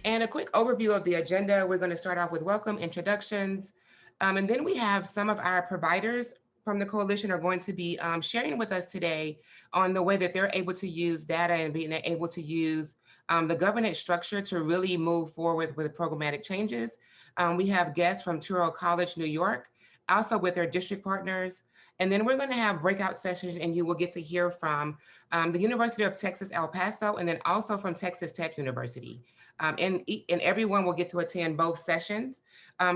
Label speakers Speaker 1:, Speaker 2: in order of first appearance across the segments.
Speaker 1: And a quick overview of the agenda. We're going to start off with welcome, introductions, and then we have some of our providers from the coalition are going to be sharing with us today on the way that they're able to use data and being able to use the governance structure to really move forward with programmatic changes. We have guests from Touro College, New York, also with their district partners. And then we're going to have breakout sessions, and you will get to hear from the University of Texas, El Paso, and then also from Texas Tech University. And everyone will get to attend both sessions.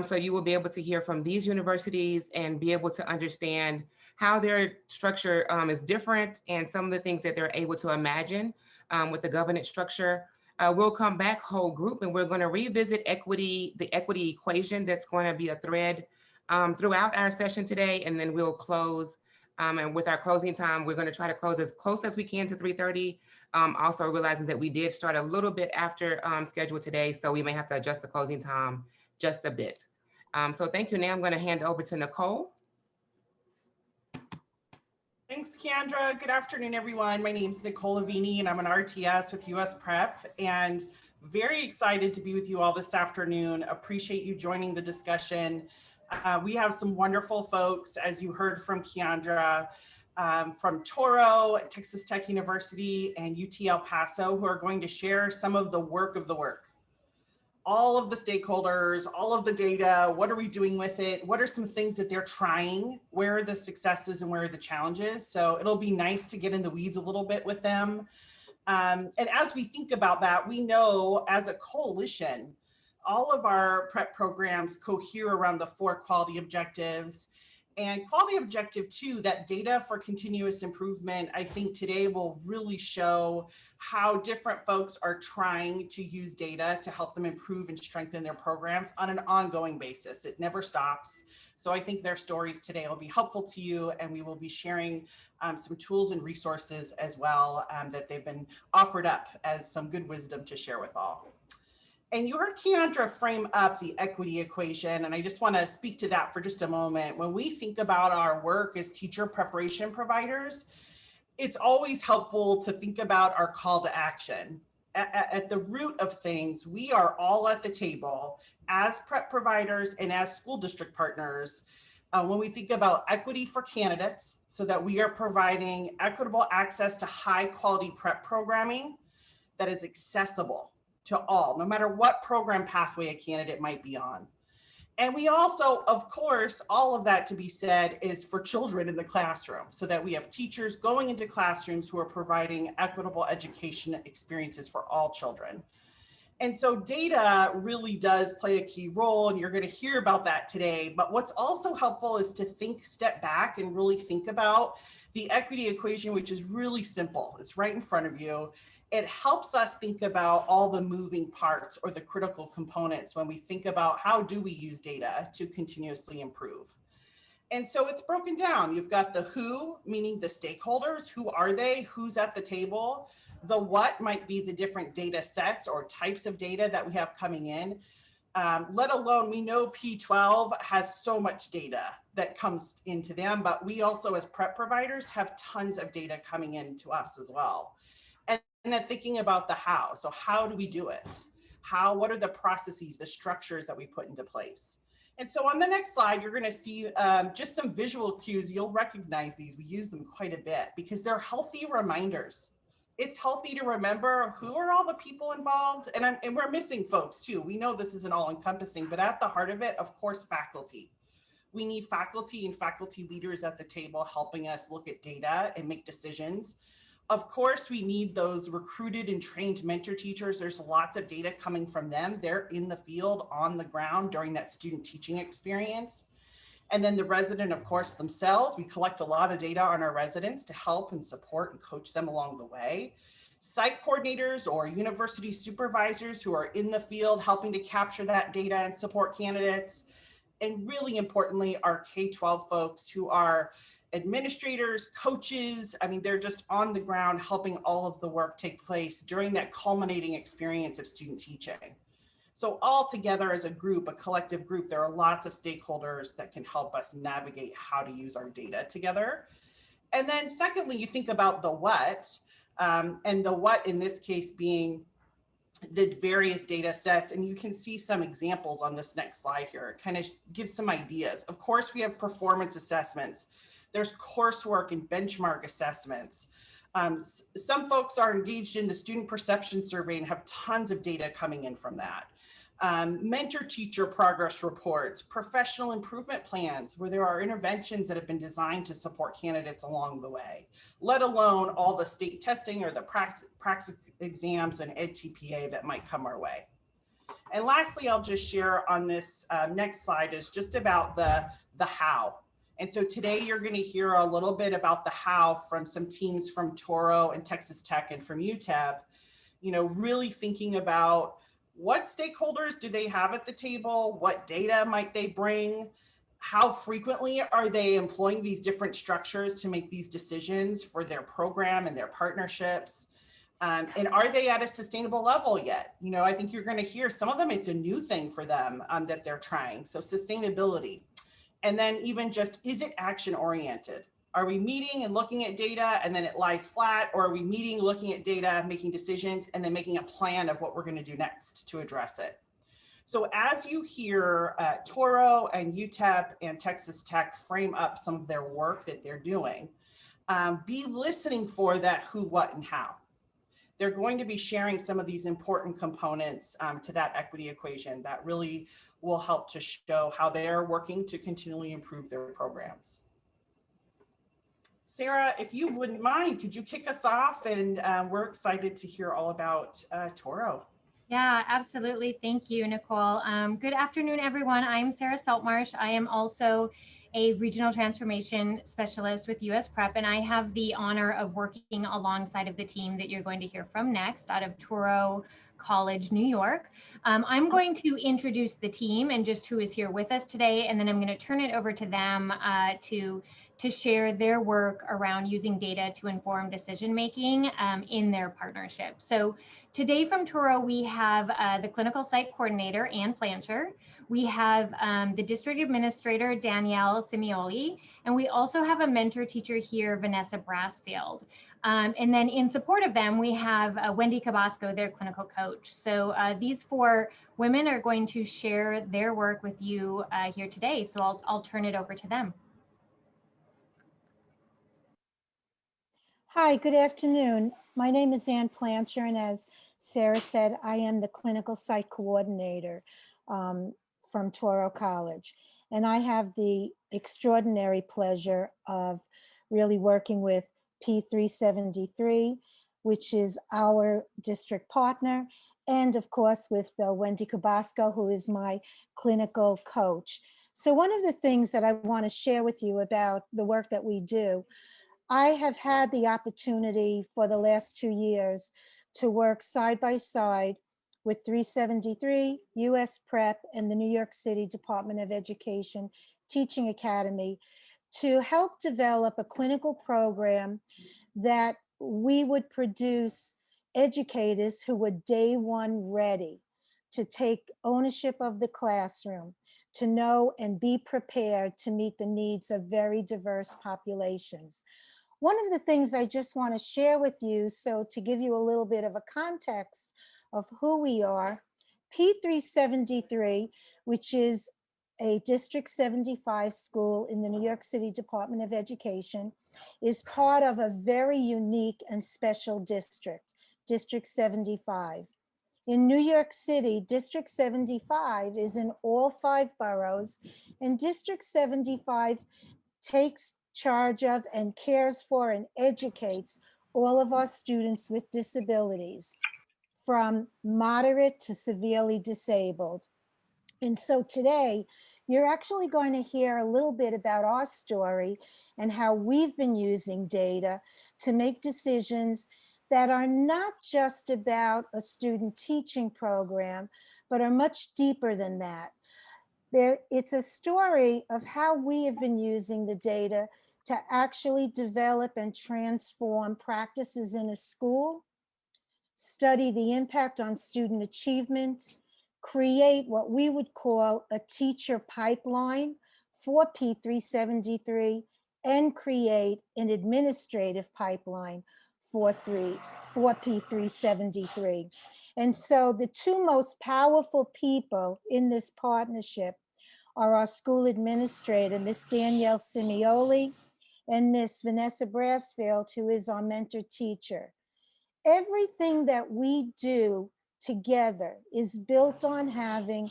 Speaker 1: So you will be able to hear from these universities and be able to understand how their structure is different and some of the things that they're able to imagine with the governance structure. We'll come back whole group and we're going to revisit equity, the equity equation that's going to be a thread throughout our session today. And then we'll close. And with our closing time, we're going to try to close as close as we can to 3:30. Also realizing that we did start a little bit after schedule today, so we may have to adjust the closing time just a bit. So thank you. Now I'm going to hand over to Nicole.
Speaker 2: Thanks, Kendra. Good afternoon, everyone. My name is Nicole Avini, and I'm an RTS with USPREP, and very excited to be with you all this afternoon. Appreciate you joining the discussion. We have some wonderful folks, as you heard from Kendra, from Touro, Texas Tech University, and UT El Paso, who are going to share some of the work of the work. All of the stakeholders, all of the data, what are we doing with it? What are some things that they're trying? Where are the successes and where are the challenges? So it'll be nice to get in the weeds a little bit with them. And as we think about that, we know as a coalition, all of our prep programs cohere around the 4 quality objectives. And quality objective 2, that data for continuous improvement, I think today will really show how different folks are trying to use data to help them improve and strengthen their programs on an ongoing basis. It never stops. So I think their stories today will be helpful to you, and we will be sharing some tools and resources as well that they've been offered up as some good wisdom to share with all. And you heard Kendra frame up the equity equation, and I just want to speak to that for just a moment. When we think about our work as teacher preparation providers, it's always helpful to think about our call to action. At the root of things, we are all at the table as prep providers and as school district partners when we think about equity for candidates, so that we are providing equitable access to high quality prep programming that is accessible to all, no matter what program pathway a candidate might be on. And we also, of course, all of that to be said is for children in the classroom, so that we have teachers going into classrooms who are providing equitable education experiences for all children. And so data really does play a key role, and you're going to hear about that today. But what's also helpful is to step back and really think about the equity equation, which is really simple. It's right in front of you. It helps us think about all the moving parts or the critical components when we think about how do we use data to continuously improve. And so it's broken down. You've got the who, meaning the stakeholders. Who are they? Who's at the table? The what might be the different data sets or types of data that we have coming in. Let alone, we know P12 has so much data that comes into them, but we also as prep providers have tons of data coming in to us as well. And then thinking about the how. So how do we do it? What are the processes, the structures that we put into place? And so on the next slide, you're going to see just some visual cues. You'll recognize these. We use them quite a bit because they're healthy reminders. It's healthy to remember who are all the people involved. And we're missing folks too. We know this isn't all encompassing, but at the heart of it, of course, faculty. We need faculty and faculty leaders at the table helping us look at data and make decisions. Of course, we need those recruited and trained mentor teachers. There's lots of data coming from them. They're in the field, on the ground during that student teaching experience. And then the resident, of course, themselves. We collect a lot of data on our residents to help and support and coach them along the way. Site coordinators or university supervisors who are in the field helping to capture that data and support candidates. And really importantly, our K-12 folks who are administrators, coaches. I mean, they're just on the ground helping all of the work take place during that culminating experience of student teaching. So all together as a group, a collective group, there are lots of stakeholders that can help us navigate how to use our data together. And then secondly, you think about the what, and the what in this case being the various data sets. And you can see some examples on this next slide here. It kind of gives some ideas. Of course, we have performance assessments. There's coursework and benchmark assessments. Some folks are engaged in the student perception survey and have tons of data coming in from that. Mentor-teacher progress reports, professional improvement plans, where there are interventions that have been designed to support candidates along the way, let alone all the state testing or the praxis exams and EdTPA that might come our way. And lastly, I'll just share on this next slide is just about the how. And so today you're going to hear a little bit about the how from some teams from Touro and Texas Tech and from UTEP, really thinking about what stakeholders do they have at the table? What data might they bring? How frequently are they employing these different structures to make these decisions for their program and their partnerships? And are they at a sustainable level yet? I think you're going to hear some of them, it's a new thing for them that they're trying. So sustainability. And then even just, is it action oriented? Are we meeting and looking at data and then it lies flat? Or are we meeting, looking at data, making decisions, and then making a plan of what we're going to do next to address it? So as you hear Touro and UTEP and Texas Tech frame up some of their work that they're doing, be listening for that who, what, and how. They're going to be sharing some of these important components to that equity equation that really will help to show how they're working to continually improve their programs. Sarah, if you wouldn't mind, could you kick us off? And we're excited to hear all about Touro.
Speaker 3: Yeah, absolutely. Thank you, Nicole. Good afternoon, everyone. I'm Sarah Saltmarsh. I am also a regional transformation specialist with USPREP, and I have the honor of working alongside of the team that you're going to hear from next out of Touro College, New York. I'm going to introduce the team and just who is here with us today, and then I'm going to turn it over to them to share their work around using data to inform decision-making in their partnership. So today from Touro, we have the clinical site coordinator, Ann Plancher. We have the district administrator, Danielle Simioli, and we also have a mentor teacher here, Vanessa Brassfield. And then in support of them, we have Wendy Cabasco, their clinical coach. So these four women are going to share their work with you here today. So I'll turn it over to them.
Speaker 4: Hi, good afternoon. My name is Ann Plancher, and as Sarah said, I am the clinical site coordinator from Touro College. And I have the extraordinary pleasure of really working with P373, which is our district partner, and of course with Wendy Cabasco, who is my clinical coach. So one of the things that I want to share with you about the work that we do, I have had the opportunity for the last 2 years to work side by side with 373, USPREP, and the New York City Department of Education Teaching Academy to help develop a clinical program that we would produce educators who were day one ready to take ownership of the classroom, to know and be prepared to meet the needs of very diverse populations. One of the things I just want to share with you, so to give you a little bit of a context of who we are, P373, which is a District 75 school in the New York City Department of Education, is part of a very unique and special district, District 75. In New York City, District 75 is in all 5 boroughs, and District 75 takes charge of and cares for and educates all of our students with disabilities, from moderate to severely disabled. And so today, you're actually going to hear a little bit about our story and how we've been using data to make decisions that are not just about a student teaching program, but are much deeper than that. It's a story of how we have been using the data to actually develop and transform practices in a school, study the impact on student achievement, create what we would call a teacher pipeline for P373 and create an administrative pipeline for P373. And so the two most powerful people in this partnership are our school administrator, Miss Danielle Simioli, and Miss Vanessa Brassfield, who is our mentor teacher. Everything that we do together is built on having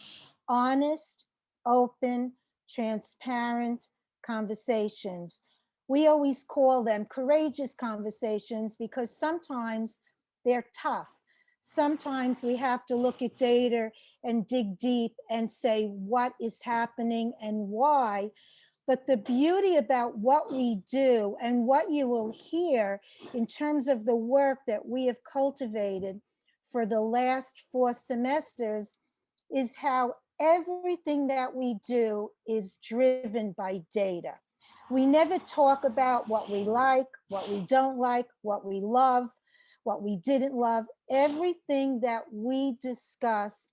Speaker 4: honest, open, transparent conversations. We always call them courageous conversations because sometimes they're tough. Sometimes we have to look at data and dig deep and say what is happening and why. But the beauty about what we do and what you will hear in terms of the work that we have cultivated for the last 4 semesters is how everything that we do is driven by data. We never talk about what we like, what we don't like, what we love, what we didn't love. Everything that we discuss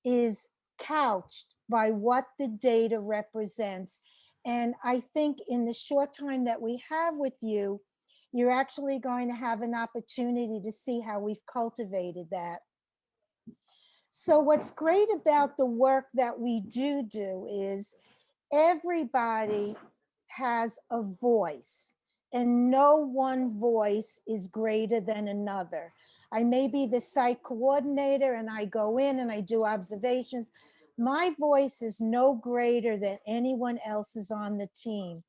Speaker 4: is couched by what the data represents. And I think in the short time that we have with you, you're actually going to have an opportunity to see how we've cultivated that. So what's great about the work that we do is everybody has a voice and no one voice is greater than another. I may be the site coordinator and I go in and I do observations. My voice is no greater than anyone else's on the team.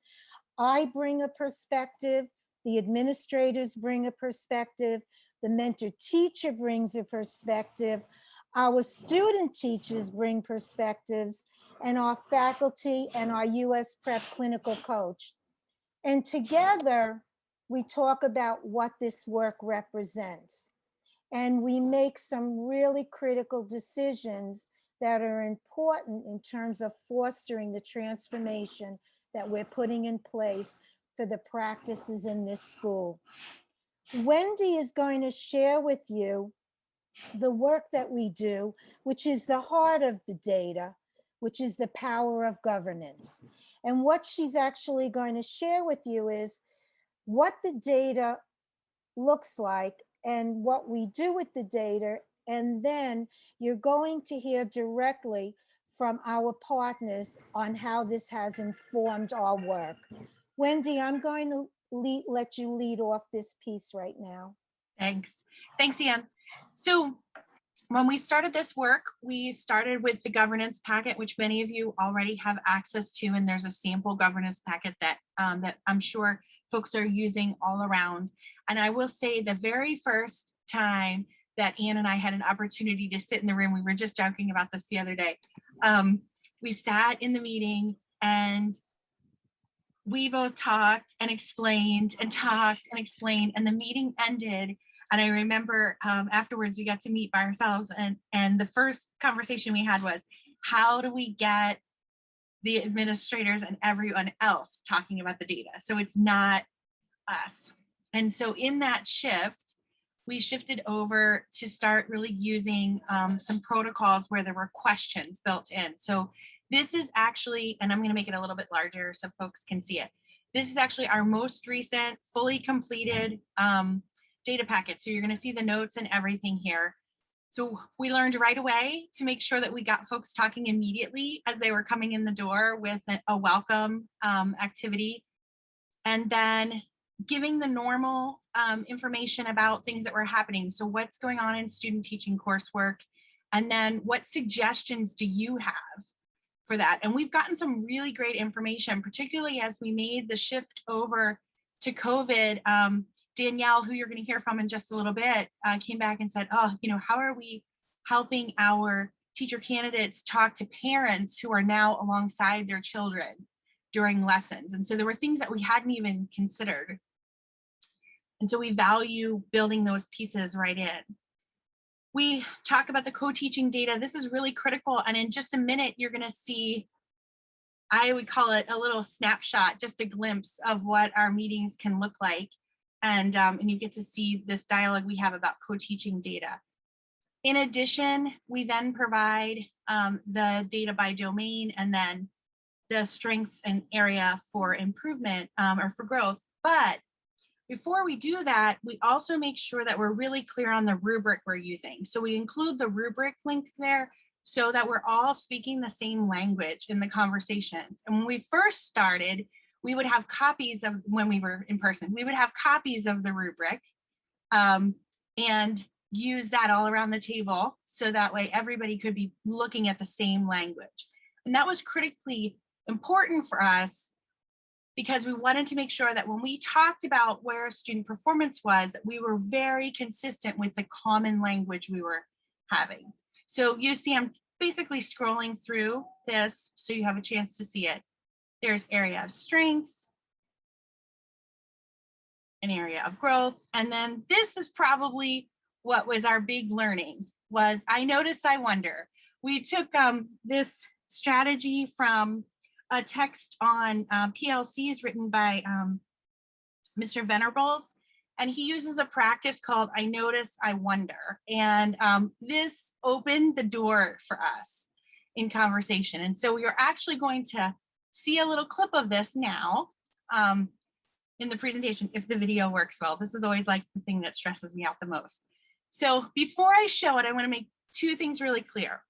Speaker 4: I bring a perspective, the administrators bring a perspective, the mentor teacher brings a perspective, our student teachers bring perspectives, and our faculty and our USPREP clinical coach. And together, we talk about what this work represents. And we make some really critical decisions that are important in terms of fostering the transformation that we're putting in place for the practices in this school. Wendy is going to share with you the work that we do, which is the heart of the data, which is the power of governance. And what she's actually going to share with you is what the data looks like and what we do with the data. And then you're going to hear directly from our partners on how this has informed our work. Wendy, I'm going to let you lead off this piece right now.
Speaker 5: Thanks. Thanks, Ann. So when we started this work, we started with the governance packet, which many of you already have access to, and there's a sample governance packet that, that I'm sure folks are using all around. And I will say the very first time that Ann and I had an opportunity to sit in the room, we were just joking about this the other day, we sat in the meeting and we both talked and explained and talked and explained, and the meeting ended. And I remember afterwards we got to meet by ourselves, and the first conversation we had was, how do we get the administrators and everyone else talking about the data so it's not us? And so in that shift, we shifted over to start really using some protocols where there were questions built in. So this is actually, and I'm going to make it a little bit larger so folks can see it. This is actually our most recent fully completed data packet. So you're going to see the notes and everything here. So we learned right away to make sure that we got folks talking immediately as they were coming in the door with a welcome activity. And then giving the normal information about things that were happening. So what's going on in student teaching coursework? And then what suggestions do you have for that? And we've gotten some really great information, particularly as we made the shift over to COVID. Danielle, who you're going to hear from in just a little bit, came back and said, oh, you know, how are we helping our teacher candidates talk to parents who are now alongside their children during lessons? And so there were things that we hadn't even considered. And so we value building those pieces right in. We talk about the co-teaching data. This is really critical. And in just a minute, you're going to see, I would call it a little snapshot, just a glimpse of what our meetings can look like. And you get to see this dialogue we have about co-teaching data. In addition, we then provide the data by domain and then the strengths and area for improvement or for growth. But before we do that, we also make sure that we're really clear on the rubric we're using. So we include the rubric link there so that we're all speaking the same language in the conversations. And when we first started, we would have copies of, when we were in person, we would have copies of the rubric and use that all around the table. So that way everybody could be looking at the same language. And that was critically important for us because we wanted to make sure that when we talked about where student performance was, we were very consistent with the common language we were having. So you see, I'm basically scrolling through this so you have a chance to see it. There's area of strength, an area of growth, and then this is probably what was our big learning was I notice, I wonder. We took this strategy from a text on PLCs written by Mr. Venerables, and he uses a practice called I notice, I wonder. And this opened the door for us in conversation. And so we are actually going to see a little clip of this now in the presentation, if the video works well. This is always like the thing that stresses me out the most. So before I show it, I want to make two things really clear.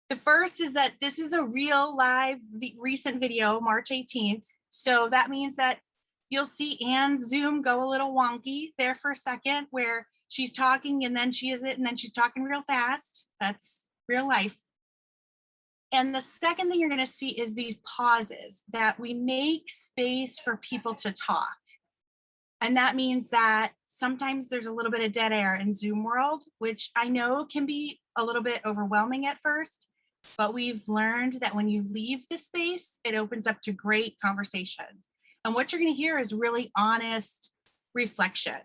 Speaker 5: The first is that this is a real live recent video, March 18th. So that means that you'll see Anne's Zoom go a little wonky there for a second where she's talking and then she is it and then she's talking real fast. That's real life. And the second thing you're going to see is these pauses that we make space for people to talk. And that means that sometimes there's a little bit of dead air in Zoom world, which I know can be a little bit overwhelming at first, but we've learned that when you leave the space, it opens up to great conversations. And what you're going to hear is really honest reflection.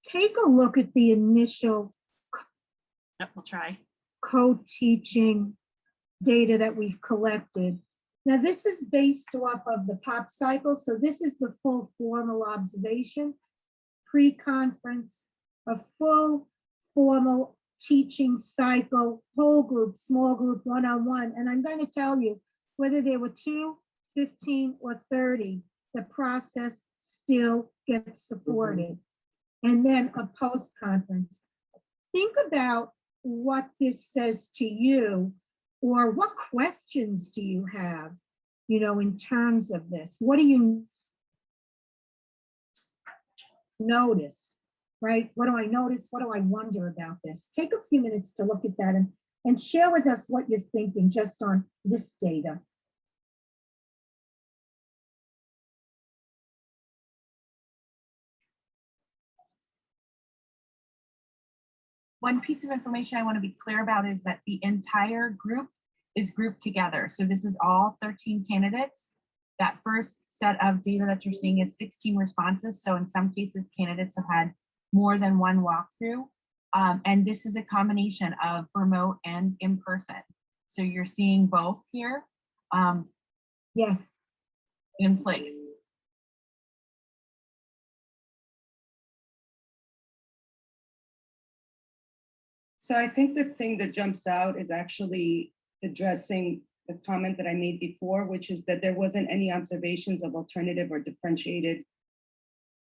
Speaker 6: Take a look at the initial
Speaker 5: We'll try.
Speaker 6: co-teaching data that we've collected. Now, this is based off of the POP cycle. So this is the full formal observation, pre-conference, a full formal teaching cycle, whole group, small group, one-on-one. And I'm going to tell you, whether there were 2, 15, or 30, the process still gets supported. And then a post-conference. Think about what this says to you, or what questions do you have, in terms of this? What do you notice, right? What do I notice? What do I wonder about this? Take a few minutes to look at that and share with us what you're thinking just on this data.
Speaker 5: One piece of information I want to be clear about is that the entire group is grouped together. So this is all 13 candidates. That first set of data that you're seeing is 16 responses. So in some cases, candidates have had more than one walkthrough. And this is a combination of remote and in person. So you're seeing both here.
Speaker 6: Yes.
Speaker 5: In place.
Speaker 7: So I think the thing that jumps out is actually addressing the comment that I made before, which is that there wasn't any observations of alternative or differentiated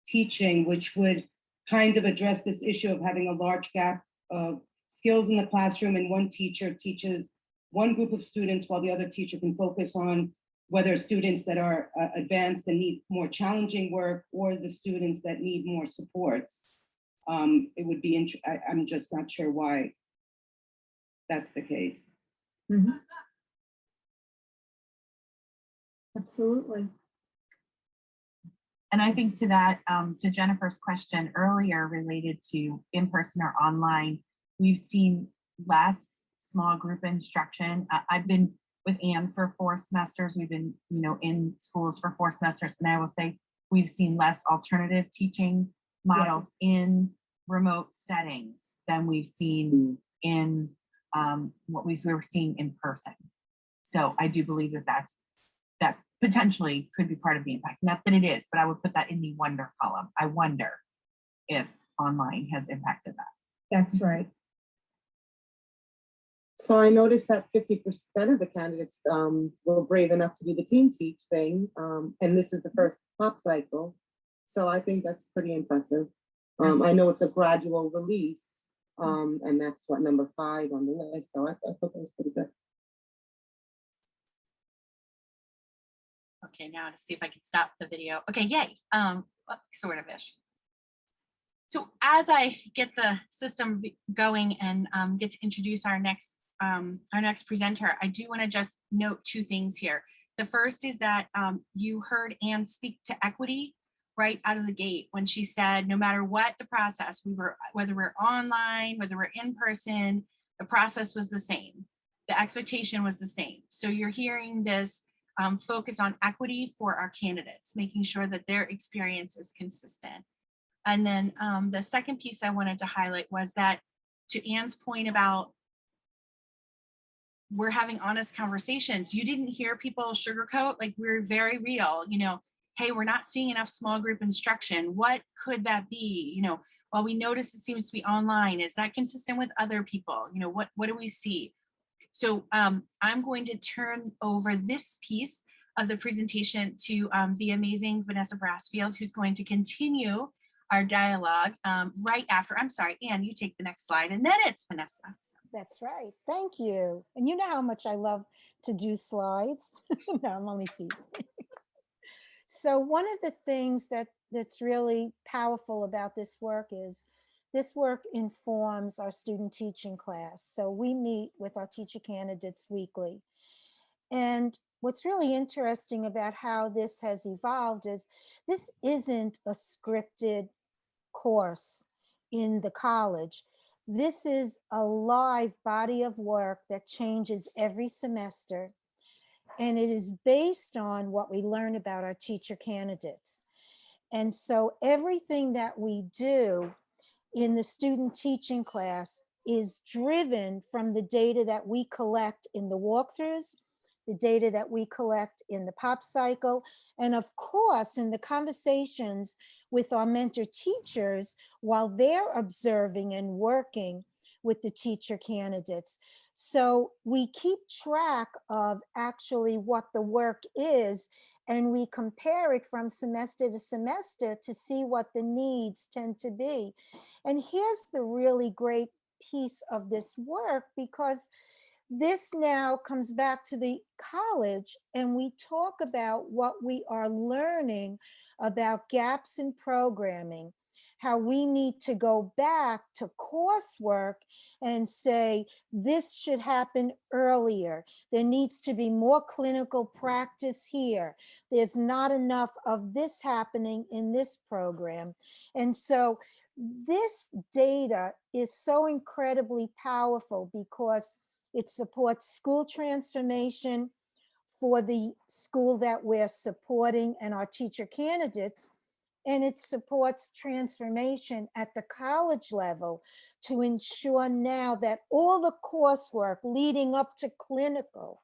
Speaker 7: teaching, which would kind of address this issue of having a large gap of skills in the classroom and one teacher teaches one group of students while the other teacher can focus on whether students that are advanced and need more challenging work or the students that need more supports. It would be, I'm just not sure why that's the case.
Speaker 6: Mm-hmm. Absolutely.
Speaker 5: And I think to that, to Jennifer's question earlier related to in-person or online, we've seen less small group instruction. I've been with Anne for 4 semesters. We've been, in schools for 4 semesters. And I will say we've seen less alternative teaching models in remote settings than we've seen in what we were seeing in person. So I do believe that potentially could be part of the impact. Not that it is, but I would put that in the wonder column. I wonder if
Speaker 8: online has impacted that.
Speaker 6: That's right.
Speaker 9: So I noticed that 50% of the candidates were brave enough to do the team teach thing. And this is the first pop cycle. So I think that's pretty impressive. I know it's a gradual release, and that's what, number 5 on the list. So I thought that was pretty good.
Speaker 5: Okay, now to see if I can stop the video. Okay, yay. Sort of-ish. So as I get the system going and get to introduce our next presenter, I do want to just note 2 things here. The first is that you heard Anne speak to equity right out of the gate when she said, no matter what the process, whether we're online, whether we're in person, the process was the same. The expectation was the same. So you're hearing this focus on equity for our candidates, making sure that their experience is consistent. And then the second piece I wanted to highlight was that, to Anne's point about we're having honest conversations, you didn't hear people sugarcoat, like we're very real, you know, hey, we're not seeing enough small group instruction. What could that be? You know, well, we notice it seems to be online. Is that consistent with other people? You know, what do we see? So I'm going to turn over this piece of the presentation to the amazing Vanessa Brassfield, who's going to continue our dialogue right after. I'm sorry, Anne, you take the next slide, and then it's Vanessa.
Speaker 4: That's right. Thank you. And you know how much I love to do slides. No, I'm only teasing. So one of the things that's really powerful about this work is this work informs our student teaching class. So we meet with our teacher candidates weekly. And what's really interesting about how this has evolved is this isn't a scripted course in the college. This is a live body of work that changes every semester. And it is based on what we learn about our teacher candidates. And so everything that we do in the student teaching class is driven from the data that we collect in the walkthroughs, the data that we collect in the pop cycle, and of course, in the conversations with our mentor teachers while they're observing and working with the teacher candidates. So we keep track of actually what the work is, and we compare it from semester to semester to see what the needs tend to be. And here's the really great piece of this work, because this now comes back to the college and we talk about what we are learning about gaps in programming, how we need to go back to coursework and say, this should happen earlier. There needs to be more clinical practice here. There's not enough of this happening in this program. And so this data is so incredibly powerful because it supports school transformation for the school that we're supporting and our teacher candidates. And it supports transformation at the college level to ensure now that all the coursework leading up to clinical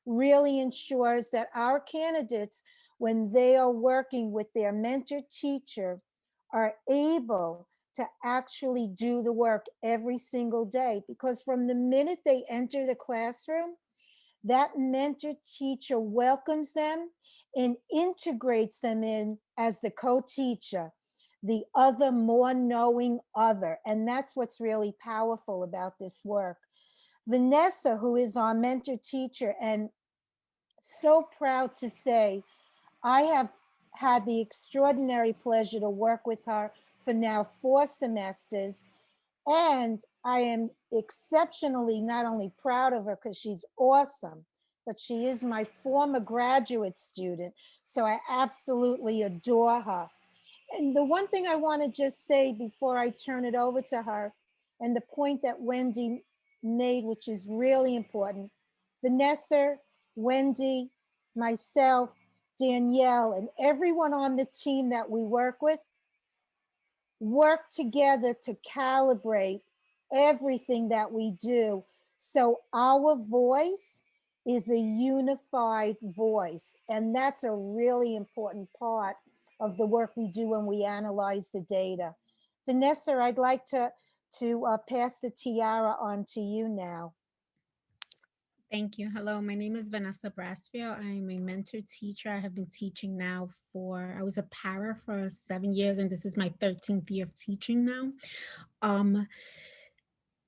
Speaker 4: really ensures that our candidates, when they are working with their mentor teacher, are able to actually do the work every single day. Because from the minute they enter the classroom, that mentor teacher welcomes them and integrates them in as the co-teacher, the other more knowing other. And that's what's really powerful about this work. Vanessa, who is our mentor teacher, and so proud to say, I have had the extraordinary pleasure to work with her for now 4 semesters. And I am exceptionally not only proud of her because she's awesome, but she is my former graduate student. So I absolutely adore her. And the one thing I want to just say before I turn it over to her, and the point that Wendy made, which is really important, Vanessa, Wendy, myself, Danielle, and everyone on the team that we work with, work together to calibrate everything that we do. So our voice is a unified voice. And that's a really important part of the work we do when we analyze the data. Vanessa, I'd like to pass the tiara on to you now.
Speaker 8: Thank you. Hello, my name is Vanessa Brasfield. I'm a mentor teacher. I have been teaching now I was a para for 7 years, and this is my 13th year of teaching now.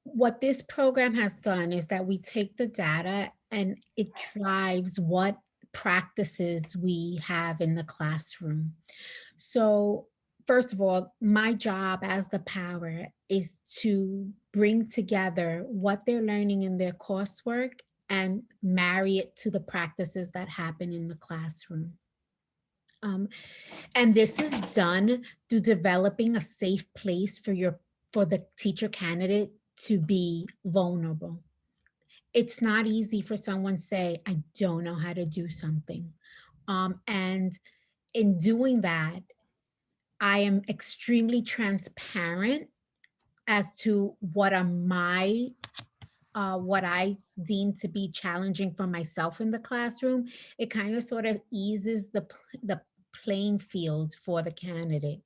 Speaker 8: What this program has done is that we take the data and it drives what practices we have in the classroom. So first of all, my job as the power is to bring together what they're learning in their coursework and marry it to the practices that happen in the classroom. And this is done through developing a safe place for the teacher candidate to be vulnerable. It's not easy for someone to say, I don't know how to do something. And in doing that, I am extremely transparent as to what are what I deem to be challenging for myself in the classroom. It kind of sort of eases the playing field for the candidate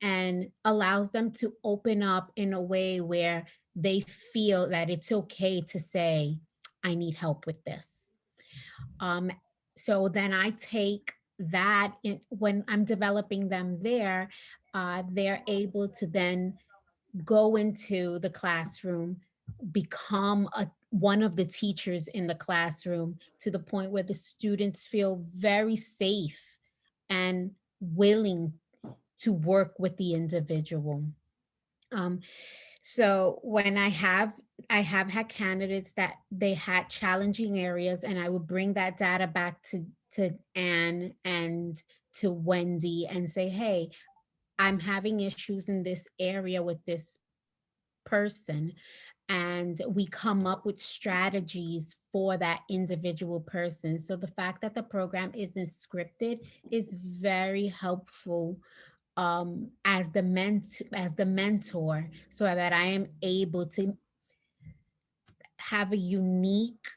Speaker 8: and allows them to open up in a way where they feel that it's okay to say, I need help with this. So then I take that when I'm developing them there, they're able to then go into the classroom, become one of the teachers in the classroom to the point where the students feel very safe and willing to work with the individual. So when I have had candidates that they had challenging areas, and I would bring that data back to Anne and to Wendy and say, hey, I'm having issues in this area with this person, and we come up with strategies for that individual person. So the fact that the program isn't scripted is very helpful as the mentor, so that I am able to have a unique,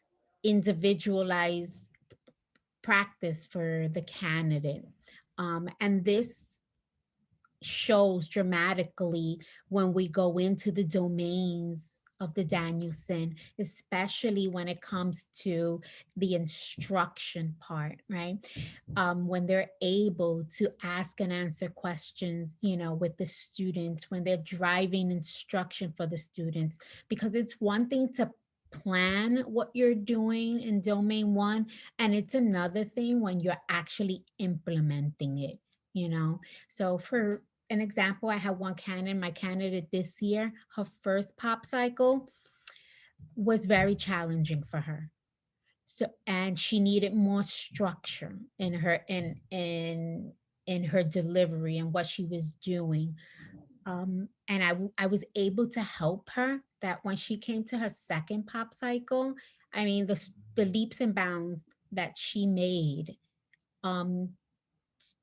Speaker 8: individualized practice for the candidate. And this shows dramatically when we go into the domains of the Danielson, especially when it comes to the instruction part, right? When they're able to ask and answer questions, with the students, when they're driving instruction for the students, because it's one thing to plan what you're doing in domain 1, and it's another thing when you're actually implementing it. So for an example, I had my candidate this year, her first pop cycle was very challenging for her. So, and she needed more structure in her in her delivery and what she was doing. And I was able to help her that when she came to her second pop cycle, I mean, the leaps and bounds that she made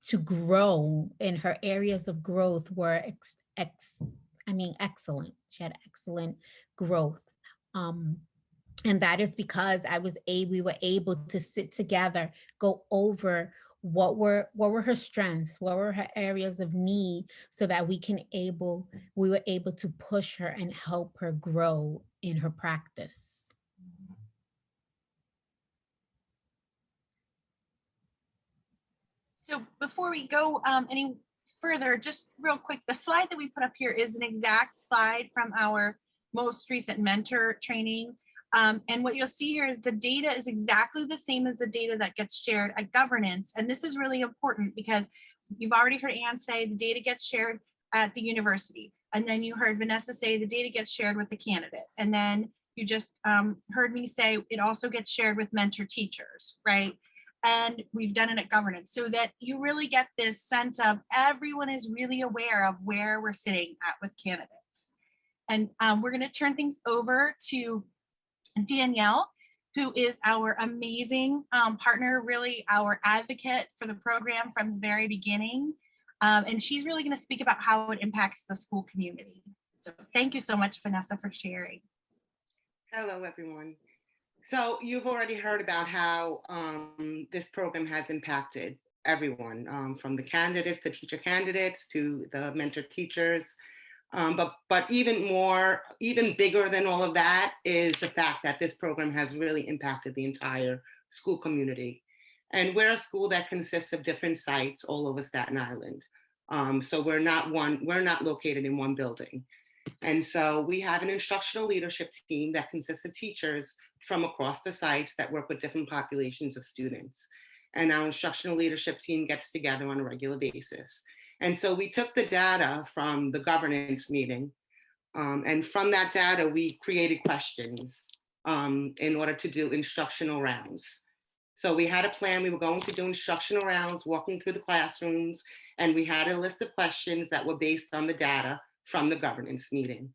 Speaker 8: to grow in her areas of growth were excellent. She had excellent growth. And that is because we were able to sit together, go over what were her strengths, what were her areas of need, so that we were able to push her and help her grow in her practice.
Speaker 5: So before we go any further, just real quick, the slide that we put up here is an exact slide from our most recent mentor training. And what you'll see here is the data is exactly the same as the data that gets shared at governance. And this is really important because you've already heard Anne say the data gets shared at the university. And then you heard Vanessa say the data gets shared with the candidate. And then you just heard me say it also gets shared with mentor teachers, right? And we've done it at governance, so that you really get this sense of everyone is really aware of where we're sitting at with candidates. And we're going to turn things over to Danielle, who is our amazing partner, really our advocate for the program from the very beginning. And she's really going to speak about how it impacts the school community. So thank you so much, Vanessa, for sharing.
Speaker 10: Hello, everyone. So you've already heard about how this program has impacted everyone, from the candidates, the teacher candidates, to the mentor teachers. But even bigger than all of that is the fact that this program has really impacted the entire school community. And we're a school that consists of different sites all over Staten Island. So we're not located in one building. And so we have an instructional leadership team that consists of teachers from across the sites that work with different populations of students. And our instructional leadership team gets together on a regular basis. And so we took the data from the governance meeting, and from that data, we created questions in order to do instructional rounds. So we had a plan, we were going to do instructional rounds, walking through the classrooms, and we had a list of questions that were based on the data from the governance meeting.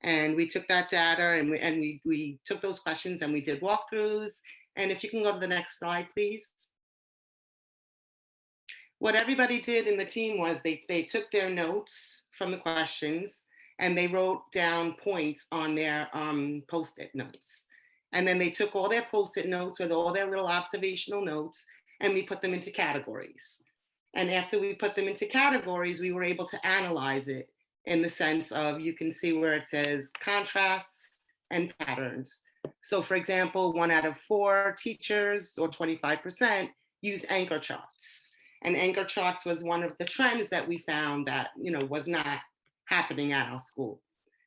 Speaker 10: And we took that data and we took those questions and we did walkthroughs. And if you can go to the next slide, please. What everybody did in the team was they took their notes from the questions and they wrote down points on their Post-it notes. And then they took all their Post-it notes with all their little observational notes and we put them into categories. And after we put them into categories, we were able to analyze it in the sense of, you can see where it says contrasts and patterns. So for example, 1 out of 4 teachers, or 25%, use anchor charts. And anchor charts was one of the trends that we found that, was not happening at our school.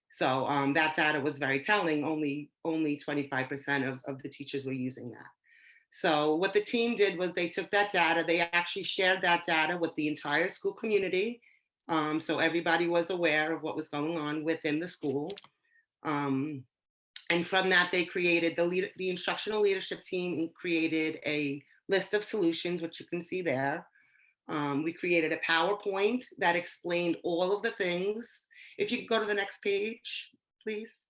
Speaker 10: So that data was very telling. Only 25% of the teachers were using that. So what the team did was they took that data, they actually shared that data with the entire school community. So everybody was aware of what was going on within the school. And from that, they created, the instructional leadership team created a list of solutions, which you can see there. We created a PowerPoint that explained all of the things. If you could go to the next page, please.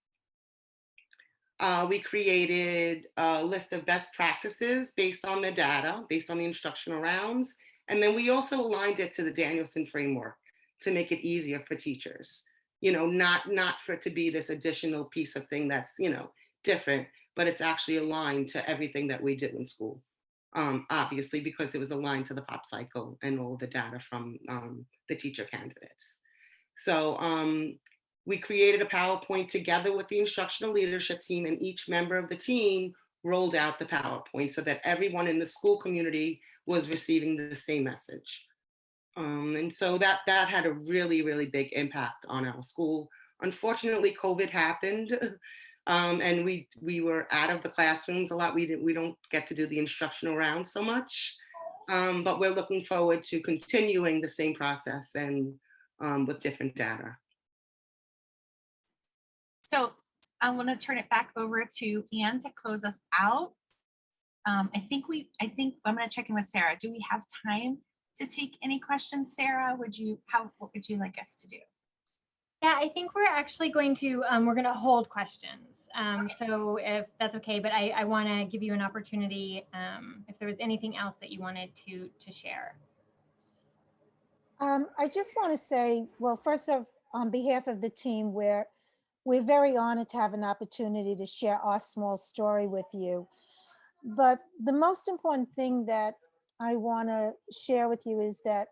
Speaker 10: We created a list of best practices based on the data, based on the instructional rounds. And then we also aligned it to the Danielson framework to make it easier for teachers. Not for it to be this additional piece of thing that's, different, but it's actually aligned to everything that we do in school. Obviously, because it was aligned to the pop cycle and all the data from the teacher candidates. So we created a PowerPoint together with the instructional leadership team, and each member of the team rolled out the PowerPoint so that everyone in the school community was receiving the same message. And so that had a really, really big impact on our school. Unfortunately, COVID happened. And we were out of the classrooms a lot. We don't get to do the instructional rounds so much, but we're looking forward to continuing the same process and with different data.
Speaker 5: So I want to turn it back over to Anne to close us out. I think I'm going to check in with Sarah. Do we have time to take any questions, Sarah? What would you like us to do?
Speaker 3: Yeah, I think we're actually going to, we're going to hold questions.
Speaker 5: Okay.
Speaker 3: So if that's okay, but I want to give you an opportunity if there was anything else that you wanted to share.
Speaker 4: I just want to say, well, first off, on behalf of the team, we're very honored to have an opportunity to share our small story with you. But the most important thing that I want to share with you is that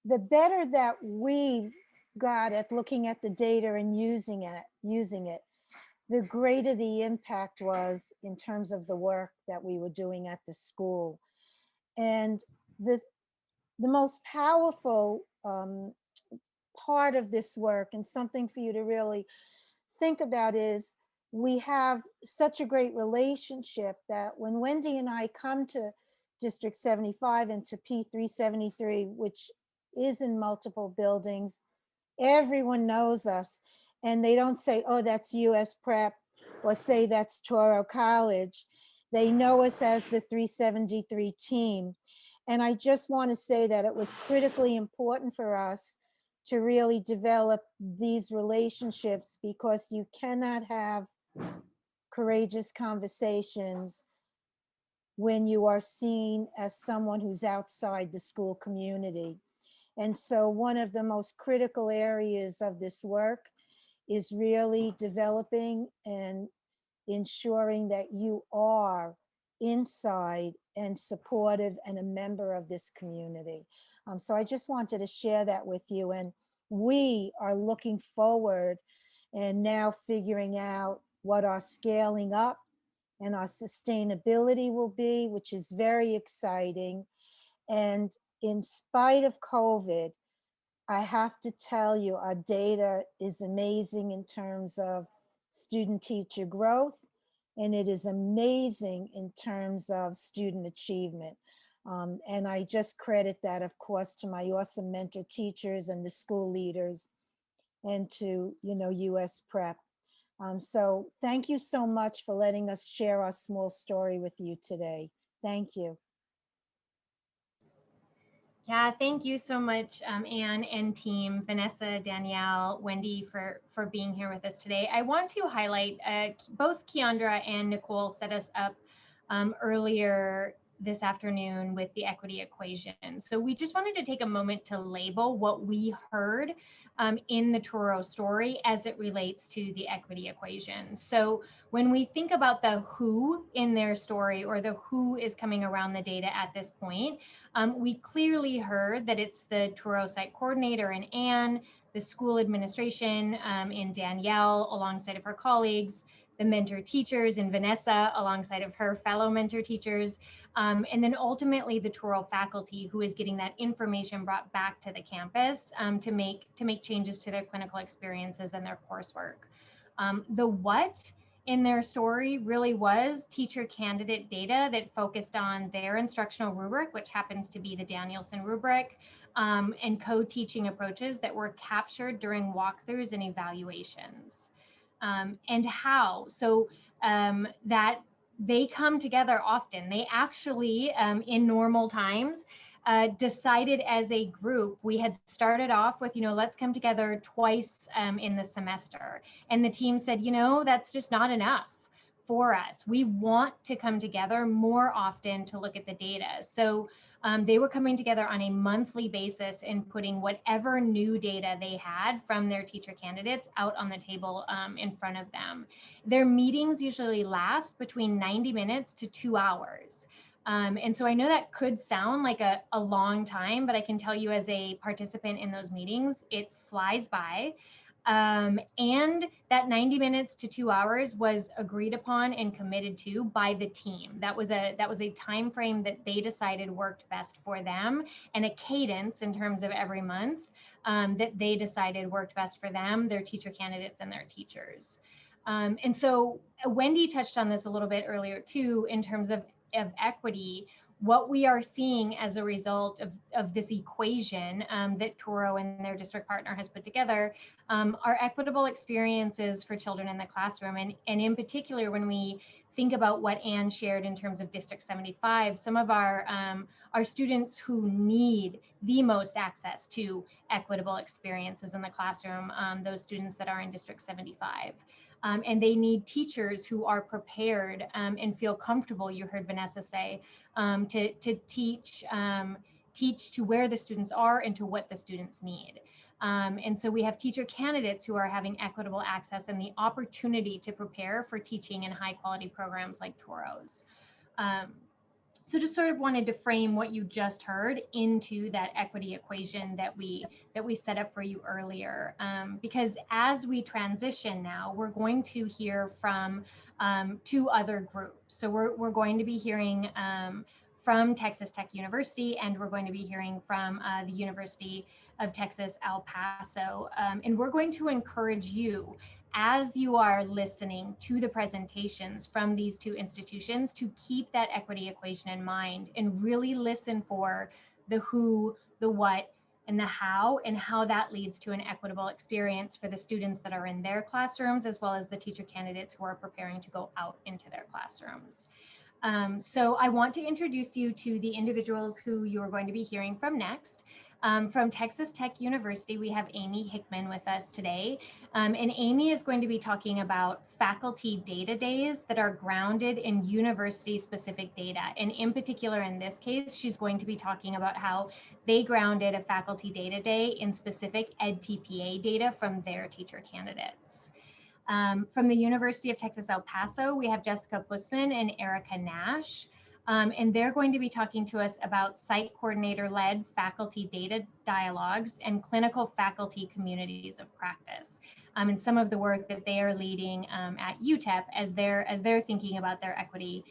Speaker 4: the better that we got at looking at the data and using it, the greater the impact was in terms of the work that we were doing at the school. And the most powerful part of this work, and something for you to really think about, is we have such a great relationship that when Wendy and I come to District 75 and to P373, which is in multiple buildings, everyone knows us, and they don't say, oh, that's USPREP, or say that's Touro College. They know us as the 373 team. And I just want to say that it was critically important for us to really develop these relationships, because you cannot have courageous conversations when you are seen as someone who's outside the school community. And so one of the most critical areas of this work is really developing and ensuring that you are inside and supportive and a member of this community. So I just wanted to share that with you. And we are looking forward and now figuring out what our scaling up and our sustainability will be, which is very exciting. And in spite of COVID, I have to tell you, our data is amazing in terms of student teacher growth, and it is amazing in terms of student achievement. And I just credit that, of course, to my awesome mentor teachers and the school leaders and to, USPREP. So thank you so much for letting us share our small story with you today. Thank you.
Speaker 3: Yeah, thank you so much, Anne and team, Vanessa, Danielle, Wendy, for being here with us today. I want to highlight both Keandra and Nicole set us up earlier this afternoon with the equity equation. So we just wanted to take a moment to label what we heard in the Touro story as it relates to the equity equation. So when we think about the who in their story, or the who is coming around the data at this point, we clearly heard that it's the Touro site coordinator and Anne, the school administration in Danielle alongside of her colleagues, the mentor teachers in Vanessa alongside of her fellow mentor teachers, and then ultimately the Touro faculty who is getting that information brought back to the campus to make changes to their clinical experiences and their coursework. The what in their story really was teacher candidate data that focused on their instructional rubric, which happens to be the Danielson rubric, and co-teaching approaches that were captured during walkthroughs and evaluations. And how, so that they come together often. They actually, in normal times, decided as a group, we had started off with, let's come together twice in the semester. And the team said, that's just not enough for us. We want to come together more often to look at the data. So they were coming together on a monthly basis and putting whatever new data they had from their teacher candidates out on the table in front of them. Their meetings usually last between 90 minutes to 2 hours. And so I know that could sound like a long time, but I can tell you as a participant in those meetings, it flies by. And that 90 minutes to 2 hours was agreed upon and committed to by the team. That was a time frame that they decided worked best for them, and a cadence in terms of every month that they decided worked best for them, their teacher candidates, and their teachers. And so Wendy touched on this a little bit earlier too, in terms of equity. What we are seeing as a result of this equation that Touro and their district partner has put together are equitable experiences for children in the classroom. And in particular, when we think about what Anne shared in terms of District 75, some of our students who need the most access to equitable experiences in the classroom, those students that are in District 75. And they need teachers who are prepared and feel comfortable, you heard Vanessa say, to teach to where the students are and to what the students need. And so we have teacher candidates who are having equitable access and the opportunity to prepare for teaching in high quality programs like Touro's. So just sort of wanted to frame what you just heard into that equity equation that we set up for you earlier. Because as we transition now, we're going to hear from 2 other groups. So we're going to be hearing from Texas Tech University, and we're going to be hearing from the University of Texas, El Paso. And we're going to encourage you, as you are listening to the presentations from these 2 institutions, to keep that equity equation in mind and really listen for the who, the what, and the how, and how that leads to an equitable experience for the students that are in their classrooms, as well as the teacher candidates who are preparing to go out into their classrooms. So I want to introduce you to the individuals who you are going to be hearing from next. From Texas Tech University, we have Amy Hickman with us today. And Amy is going to be talking about faculty data days that are grounded in university-specific data. And in particular, in this case, she's going to be talking about how they grounded a faculty data day in specific EdTPA data from their teacher candidates. From the University of Texas El Paso, we have Jessica Bussman and Erica Nash. And they're going to be talking to us about site coordinator-led faculty data dialogues and clinical faculty communities of practice. And some of the work that they are leading at UTEP as they're thinking about their equity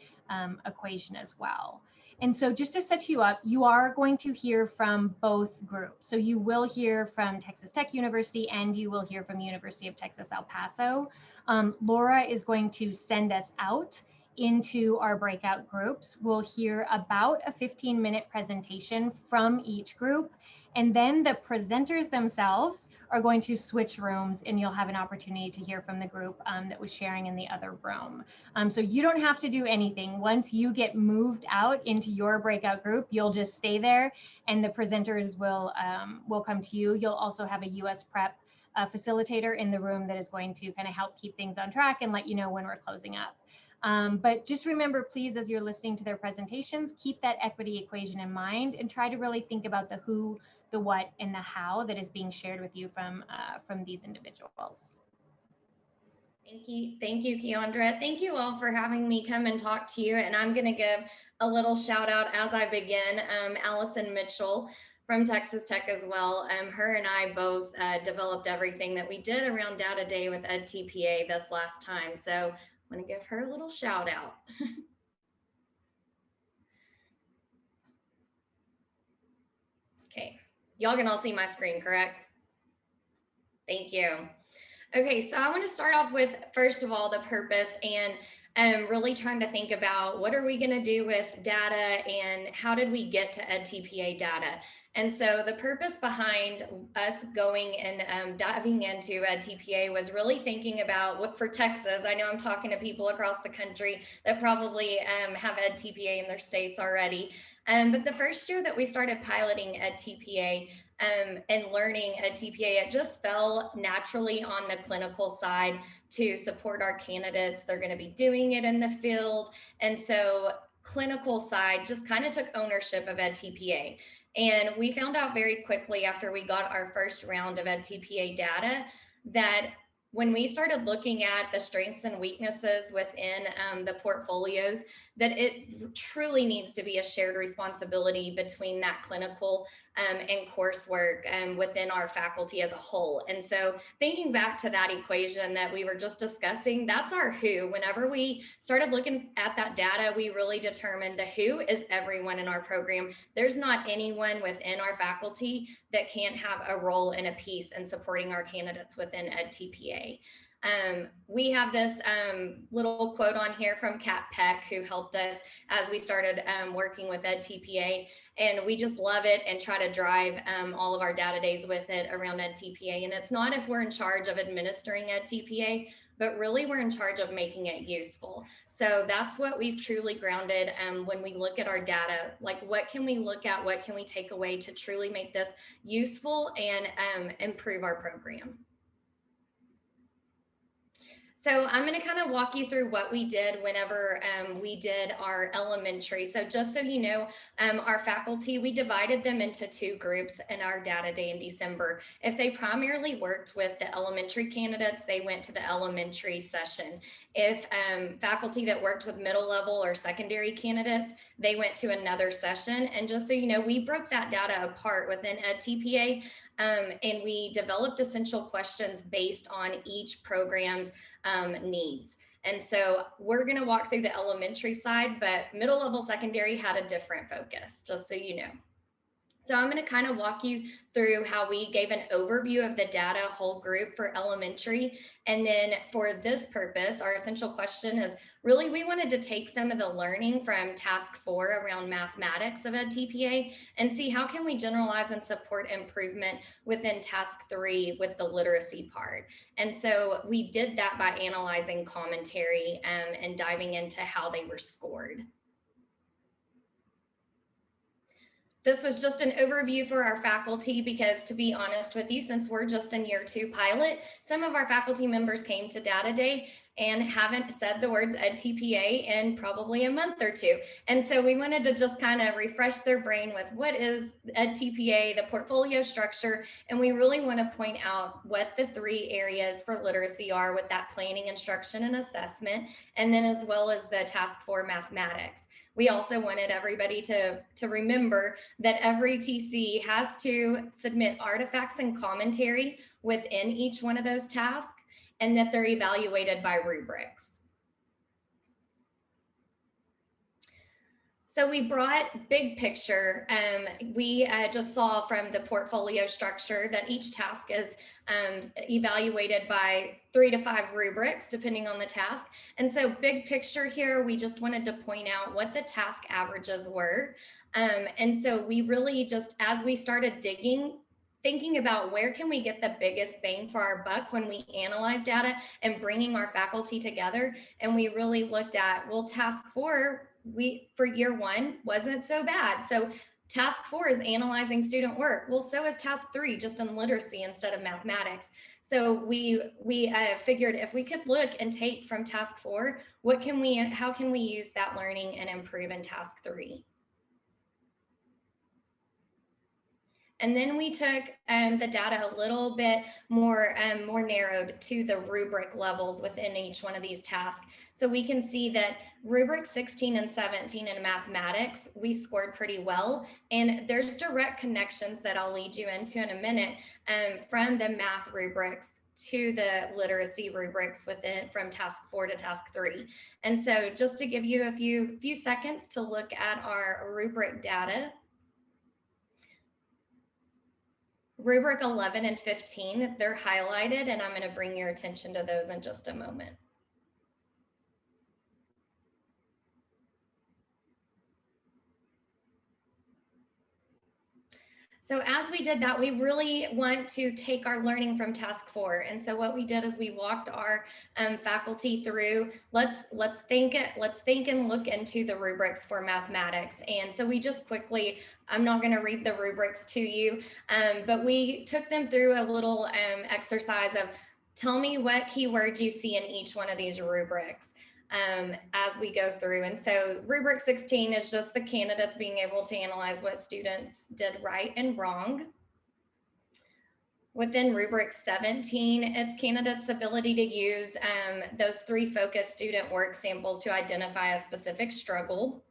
Speaker 3: equation as well. And so just to set you up, you are going to hear from both groups. So you will hear from Texas Tech University and you will hear from University of Texas, El Paso. Laura is going to send us out into our breakout groups. We'll hear about a 15-minute presentation from each group. And then the presenters themselves are going to switch rooms and you'll have an opportunity to hear from the group that was sharing in the other room. So you don't have to do anything. Once you get moved out into your breakout group, you'll just stay there and the presenters will come to you. You'll also have a USPREP facilitator in the room that is going to kind of help keep things on track and let you know when we're closing up. But just remember, please, as you're listening to their presentations, keep that equity equation in mind and try to really think about the who, the what, and the how that is being shared with you from these individuals.
Speaker 11: Thank you, Keandra. Thank you all for having me come and talk to you. And I'm going to give a little shout out as I begin. Allison Mitchell from Texas Tech as well. Her and I both developed everything that we did around Data Day with EdTPA this last time. So I'm going to give her a little shout out. Okay, y'all can all see my screen, correct? Thank you. Okay, so I want to start off with, first of all, the purpose and really trying to think about what are we going to do with data and how did we get to EdTPA data? And so the purpose behind us going and diving into EdTPA was really thinking about what for Texas. I know I'm talking to people across the country that probably have EdTPA in their states already. But the first year that we started piloting EdTPA and learning EdTPA, it just fell naturally on the clinical side to support our candidates. They're going to be doing it in the field. And so clinical side just kind of took ownership of EdTPA. And we found out very quickly after we got our first round of EdTPA data that when we started looking at the strengths and weaknesses within the portfolios, that it truly needs to be a shared responsibility between that clinical and coursework within our faculty as a whole. And so thinking back to that equation that we were just discussing, that's our who. Whenever we started looking at that data, we really determined the who is everyone in our program. There's not anyone within our faculty that can't have a role and a piece in supporting our candidates within EdTPA. We have this little quote on here from Kat Peck, who helped us as we started working with EdTPA, and we just love it and try to drive all of our data days with it around EdTPA. And it's not if we're in charge of administering EdTPA, but really we're in charge of making it useful. So that's what we've truly grounded when we look at our data, like what can we look at, what can we take away to truly make this useful and improve our program. So I'm going to kind of walk you through what we did whenever we did our elementary. So just so you know, our faculty, we divided them into two groups in our data day in December. If they primarily worked with the elementary candidates, they went to the elementary session. If faculty that worked with middle level or secondary candidates, they went to another session. And just so you know, we broke that data apart within EdTPA and we developed essential questions based on each program's needs. And so we're going to walk through the elementary side, but middle level secondary had a different focus, just so you know. So I'm going to kind of walk you through how we gave an overview of the data whole group for elementary. And then for this purpose, our essential question is really, we wanted to take some of the learning from task 4 around mathematics of EdTPA and see how can we generalize and support improvement within task 3 with the literacy part. And so we did that by analyzing commentary and diving into how they were scored. This was just an overview for our faculty because, to be honest with you, since we're just in year 2 pilot, some of our faculty members came to Data Day and haven't said the words EdTPA in probably a month or two. And so we wanted to just kind of refresh their brain with what is EdTPA, the portfolio structure, and we really want to point out what the 3 areas for literacy are with that planning, instruction, and assessment, and then as well as the task 4 mathematics. We also wanted everybody to remember that every TC has to submit artifacts and commentary within each one of those tasks, and that they're evaluated by rubrics. So we brought big picture. We just saw from the portfolio structure that each task is evaluated by 3 to 5 rubrics, depending on the task. And so big picture here, we just wanted to point out what the task averages were. And so we really just, as we started digging, thinking about where can we get the biggest bang for our buck when we analyze data and bringing our faculty together. And we really looked at, well, task 4, for year 1 wasn't so bad. So task 4 is analyzing student work. Well, so is task 3, just in literacy instead of mathematics. So we figured if we could look and take from task 4, how can we use that learning and improve in task 3? And then we took the data a little bit more narrowed to the rubric levels within each one of these tasks. So we can see that rubric 16 and 17 in mathematics, we scored pretty well. And there's direct connections that I'll lead you into in a minute from the math rubrics to the literacy rubrics from task 4 to task 3. And so just to give you a few seconds to look at our rubric data. Rubric 11 and 15, they're highlighted, and I'm going to bring your attention to those in just a moment. So as we did that, we really want to take our learning from task 4. And so what we did is we walked our faculty through, let's think and look into the rubrics for mathematics. And so we just quickly, I'm not going to read the rubrics to you, but we took them through a little exercise of tell me what keywords you see in each one of these rubrics. As we go through. And so rubric 16 is just the candidates being able to analyze what students did right and wrong. Within rubric 17, it's candidates' ability to use those 3 focused student work samples to identify a specific struggle.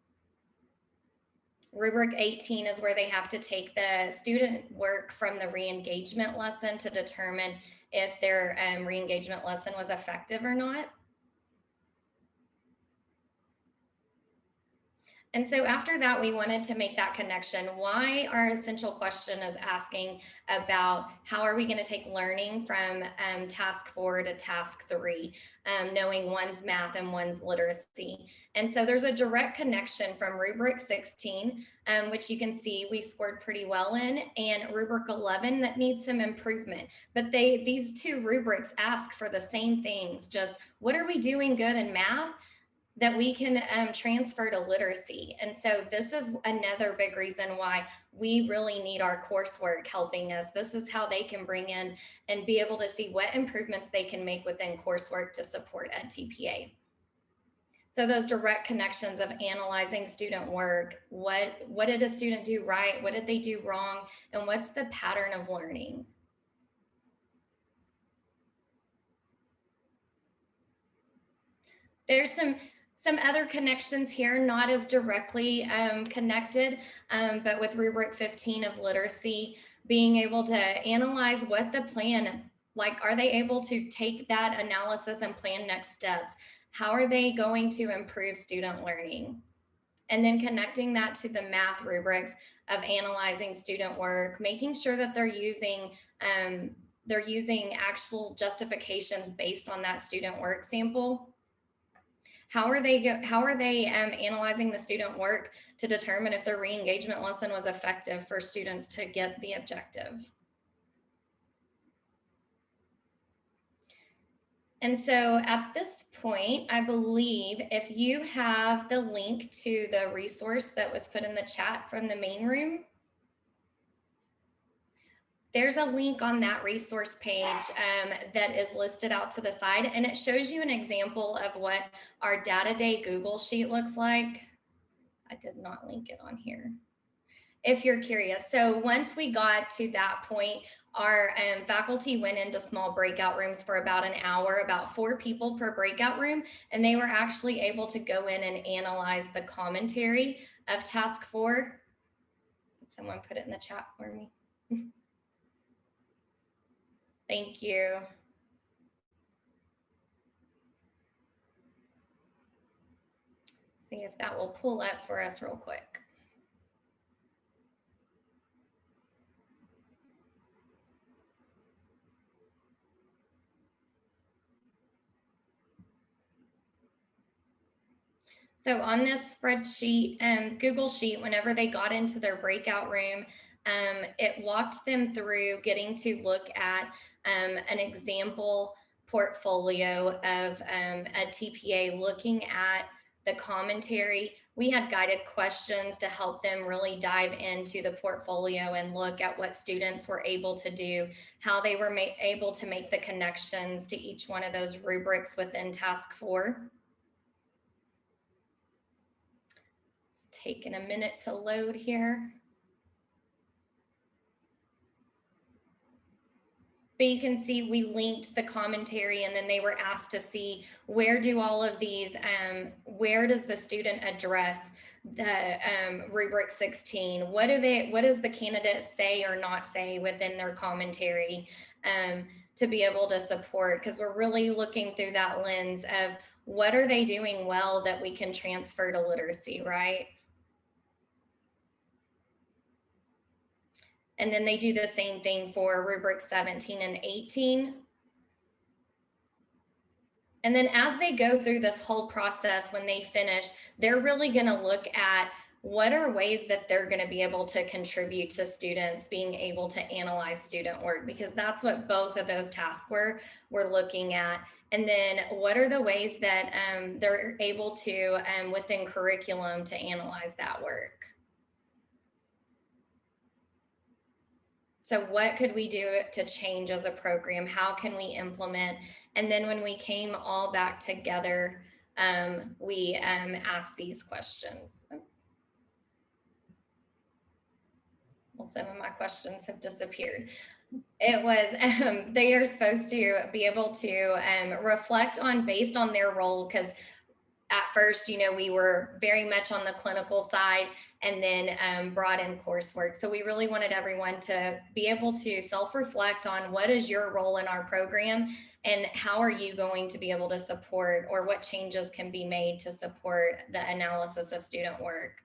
Speaker 11: Rubric 18 is where they have to take the student work from the re-engagement lesson to determine if their re-engagement lesson was effective or not. And so after that, we wanted to make that connection. Why our essential question is asking about how are we going to take learning from task 4 to task 3, knowing one's math and one's literacy. And so there's a direct connection from rubric 16, which you can see we scored pretty well in, and rubric 11 that needs some improvement. But these 2 rubrics ask for the same things, just what are we doing good in math that we can transfer to literacy. And so this is another big reason why we really need our coursework helping us. This is how they can bring in and be able to see what improvements they can make within coursework to support EdTPA. So those direct connections of analyzing student work, what did a student do right? What did they do wrong? And what's the pattern of learning? There's some other connections here, not as directly connected, but with rubric 15 of literacy, being able to analyze what the plan, like, are they able to take that analysis and plan next steps? How are they going to improve student learning? And then connecting that to the math rubrics of analyzing student work, making sure that they're using actual justifications based on that student work sample. How are they analyzing the student work to determine if their re-engagement lesson was effective for students to get the objective? And so at this point, I believe if you have the link to the resource that was put in the chat from the main room, there's a link on that resource page that is listed out to the side, and it shows you an example of what our data day Google Sheet looks like. I did not link it on here, if you're curious. So once we got to that point, our faculty went into small breakout rooms for about an hour, about 4 people per breakout room, and they were actually able to go in and analyze the commentary of task 4. Did someone put it in the chat for me? Thank you. See if that will pull up for us real quick. So on this spreadsheet, Google Sheet, whenever they got into their breakout room, it walked them through getting to look at an example portfolio of a TPA, looking at the commentary. We had guided questions to help them really dive into the portfolio and look at what students were able to do, how they were able to make the connections to each one of those rubrics within task 4. Taking a minute to load here. But you can see we linked the commentary, and then they were asked to see where do all of these, where does the student address the rubric 16? What does the candidate say or not say within their commentary to be able to support? Because we're really looking through that lens of what are they doing well that we can transfer to literacy, right? And then they do the same thing for rubric 17 and 18. And then as they go through this whole process, when they finish, they're really going to look at what are ways that they're going to be able to contribute to students being able to analyze student work, because that's what both of those tasks we're looking at. And then what are the ways that they're able to, within curriculum, to analyze that work. So what could we do to change as a program? How can we implement? And then when we came all back together, we asked these questions. Well, some of my questions have disappeared. It was, they are supposed to be able to reflect on, based on their role, because at first, you know, we were very much on the clinical side, and then brought in coursework. So we really wanted everyone to be able to self-reflect on what is your role in our program, and how are you going to be able to support, or what changes can be made to support the analysis of student work.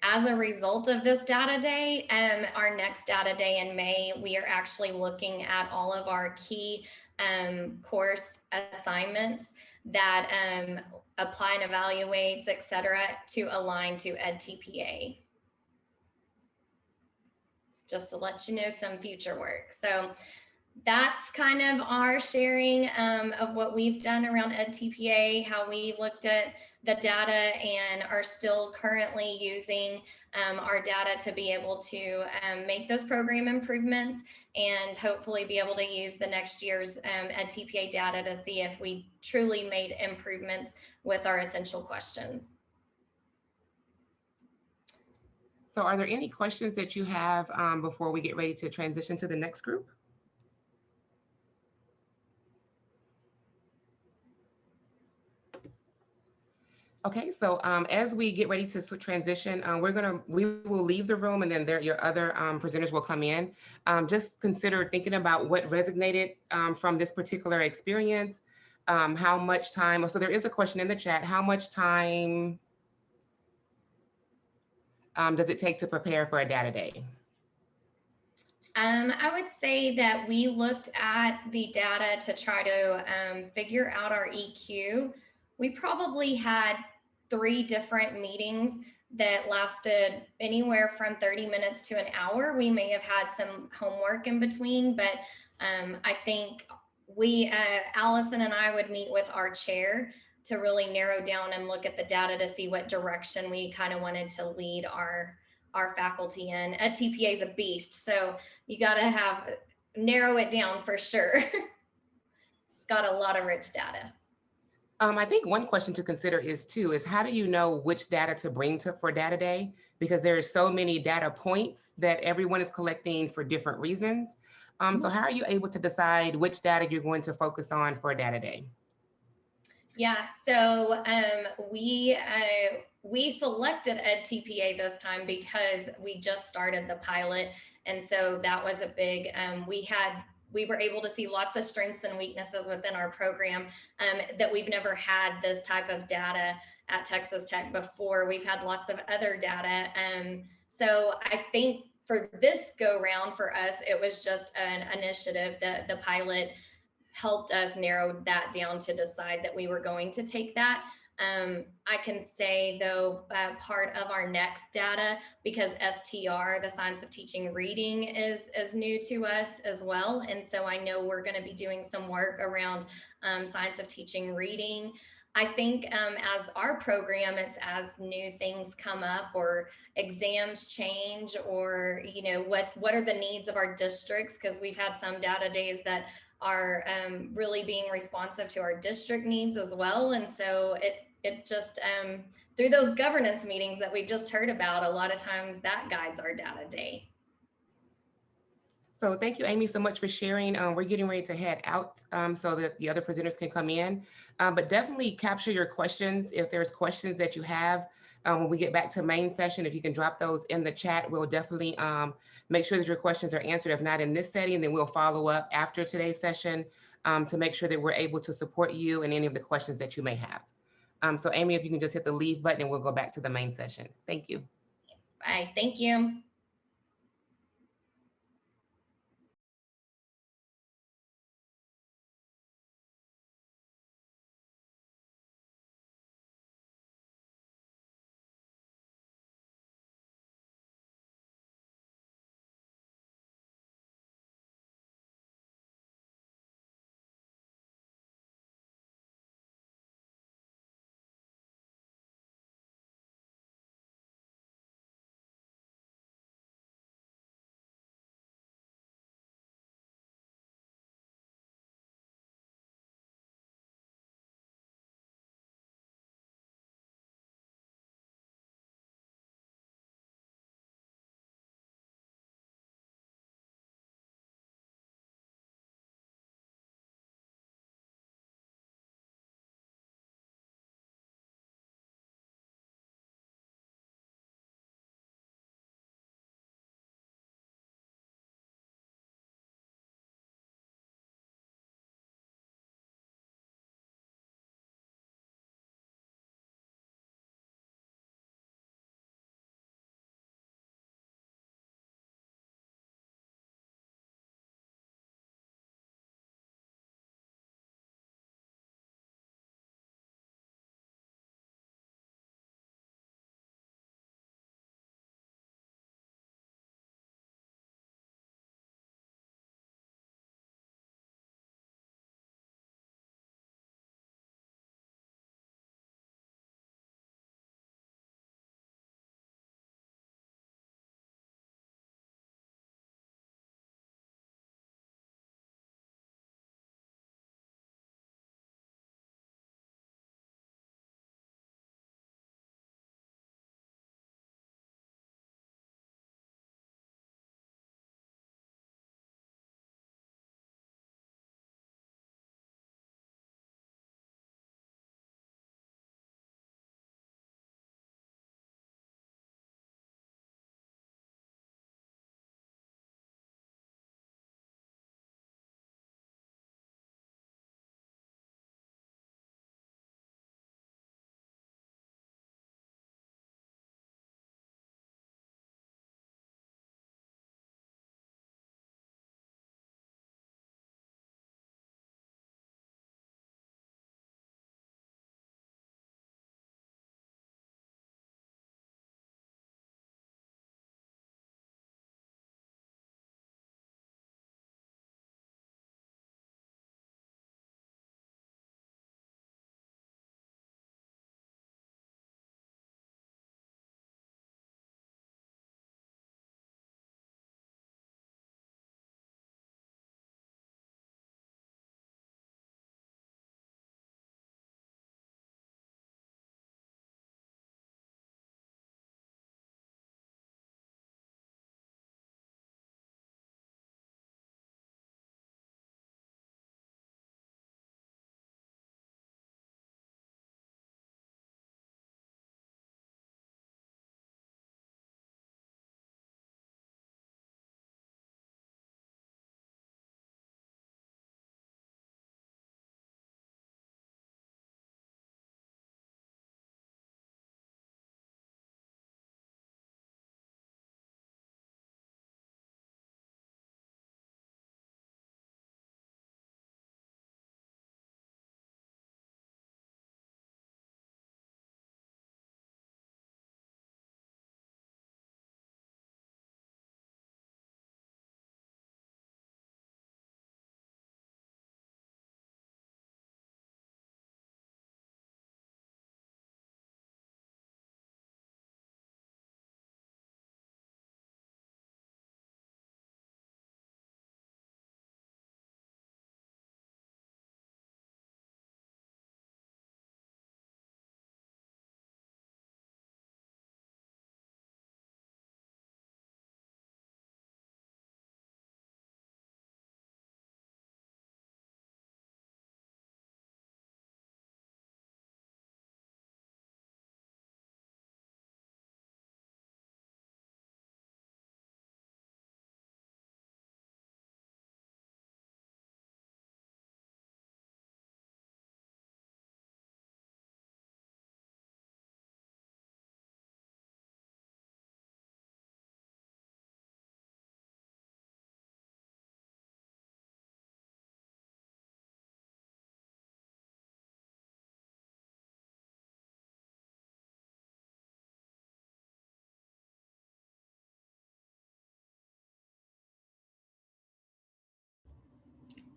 Speaker 11: As a result of this data day, our next data day in May, we are actually looking at all of our key course assignments that apply and evaluates, et cetera, to align to EdTPA. Just to let you know some future work. So that's kind of our sharing of what we've done around EdTPA, how we looked at the data and are still currently using our data to be able to make those program improvements, and hopefully be able to use the next year's EdTPA data to see if we truly made improvements with our essential questions.
Speaker 1: So are there any questions that you have before we get ready to transition to the next group? Okay, so as we get ready to transition, we will leave the room, and then your other presenters will come in. Just consider thinking about what resonated from this particular experience, how much time, so there is a question in the chat, how much time does it take to prepare for a data day?
Speaker 11: I would say that we looked at the data to try to figure out our EQ. We probably had 3 different meetings that lasted anywhere from 30 minutes to an hour. We may have had some homework in between, but I think Allison and I would meet with our chair to really narrow down and look at the data to see what direction we kind of wanted to lead our our faculty in. A TPA is a beast, so you got to narrow it down for sure. It's got a lot of rich data.
Speaker 1: I think one question to consider is how do you know which data to bring for data day? Because there are so many data points that everyone is collecting for different reasons. So how are you able to decide which data you're going to focus on for data day?
Speaker 11: Yeah, so we selected EdTPA this time because we just started the pilot, and so that was a big. We were able to see lots of strengths and weaknesses within our program that we've never had this type of data at Texas Tech before. We've had lots of other data, so I think for this go round for us, it was just an initiative that the pilot helped us narrow that down to decide that we were going to take that. I can say though, part of our next data, because STR, the Science of Teaching Reading, is new to us as well. And so I know we're going to be doing some work around Science of Teaching Reading. I think as our program, it's as new things come up or exams change, or what are the needs of our districts, because we've had some data days that are really being responsive to our district needs as well. And so it just through those governance meetings that we just heard about, a lot of times that guides our data day.
Speaker 1: So thank you, Amy, so much for sharing. We're getting ready to head out so that the other presenters can come in, but definitely capture your questions. If there's questions that you have when we get back to main session, if you can drop those in the chat, we'll definitely make sure that your questions are answered. If not in this setting, then we'll follow up after today's session to make sure that we're able to support you in any of the questions that you may have. So Amy, if you can just hit the leave button and we'll go back to the main session. Thank you.
Speaker 11: Bye, thank you.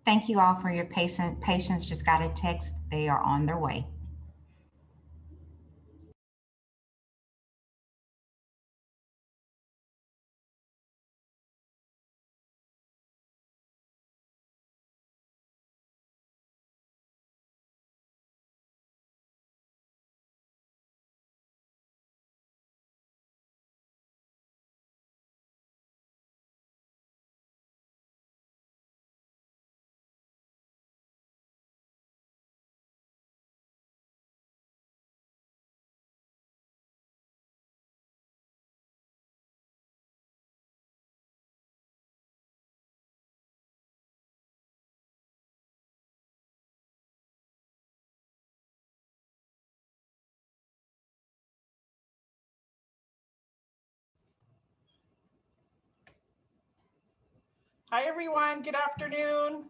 Speaker 12: Thank you all for your patience. Patients just got a text. They are on their way.
Speaker 2: Hi, everyone. Good afternoon.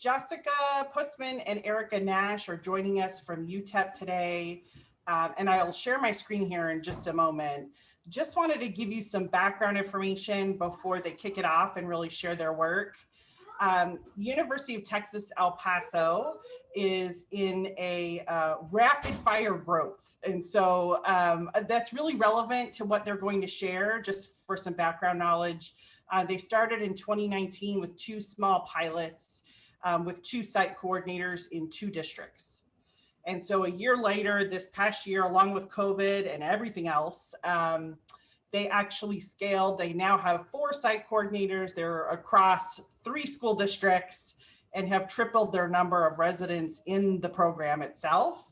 Speaker 2: Jessica Pussman and Erica Nash are joining us from UTEP today. And I'll share my screen here in just a moment. Just wanted to give you some background information before they kick it off and really share their work. University of Texas, El Paso is in a rapid fire growth. And so that's really relevant to what they're going to share, just for some background knowledge. They started in 2019 with 2 small pilots with 2 site coordinators in 2 districts. And so a year later, this past year, along with COVID and everything else, they actually scaled. They now have 4 site coordinators. They're across 3 school districts and have tripled their number of residents in the program itself.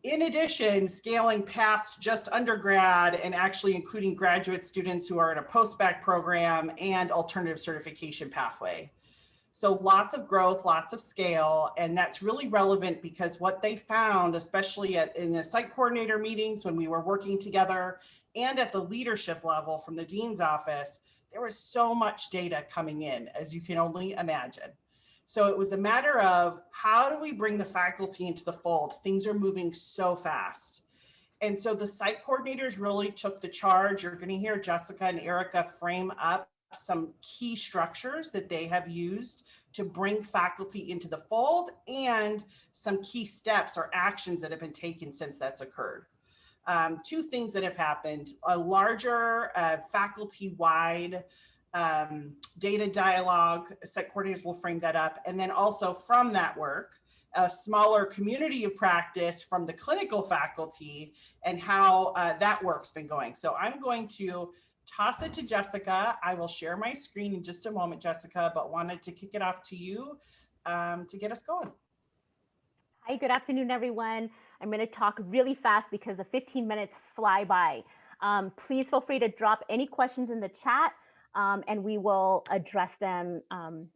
Speaker 2: In addition, scaling past just undergrad and actually including graduate students who are in a post-bac program and alternative certification pathway. So lots of growth, lots of scale, and that's really relevant because what they found, especially in the site coordinator meetings when we were working together and at the leadership level from the dean's office, there was so much data coming in, as you can only imagine. So it was a matter of how do we bring the faculty into the fold? Things are moving so fast. And so the site coordinators really took the charge. You're going to hear Jessica and Erica frame up some key structures that they have used to bring faculty into the fold and some key steps or actions that have been taken since that's occurred. 2 things that have happened: a larger faculty-wide data dialogue, site coordinators will frame that up. And then also from that work, a smaller community of practice from the clinical faculty and how that work's been going. So I'm going to toss it to Jessica. I will share my screen in just a moment, Jessica, but wanted to kick it off to you to get us going.
Speaker 13: Hi, good afternoon, everyone. I'm going to talk really fast because the 15 minutes fly by. Please feel free to drop any questions in the chat and we will address them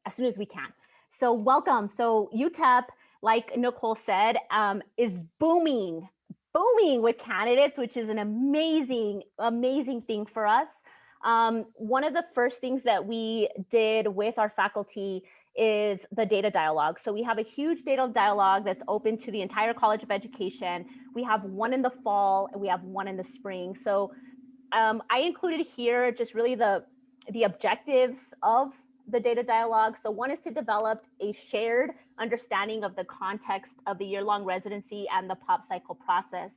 Speaker 13: as soon as we can. So welcome. So UTEP, like Nicole said, is booming with candidates, which is an amazing thing for us. One of the first things that we did with our faculty is the data dialogue. So we have a huge data dialogue that's open to the entire College of Education. We have one in the fall and we have one in the spring. So I included here just really the objectives of the data dialogue. So one is to develop a shared understanding of the context of the year-long residency and the pop cycle process.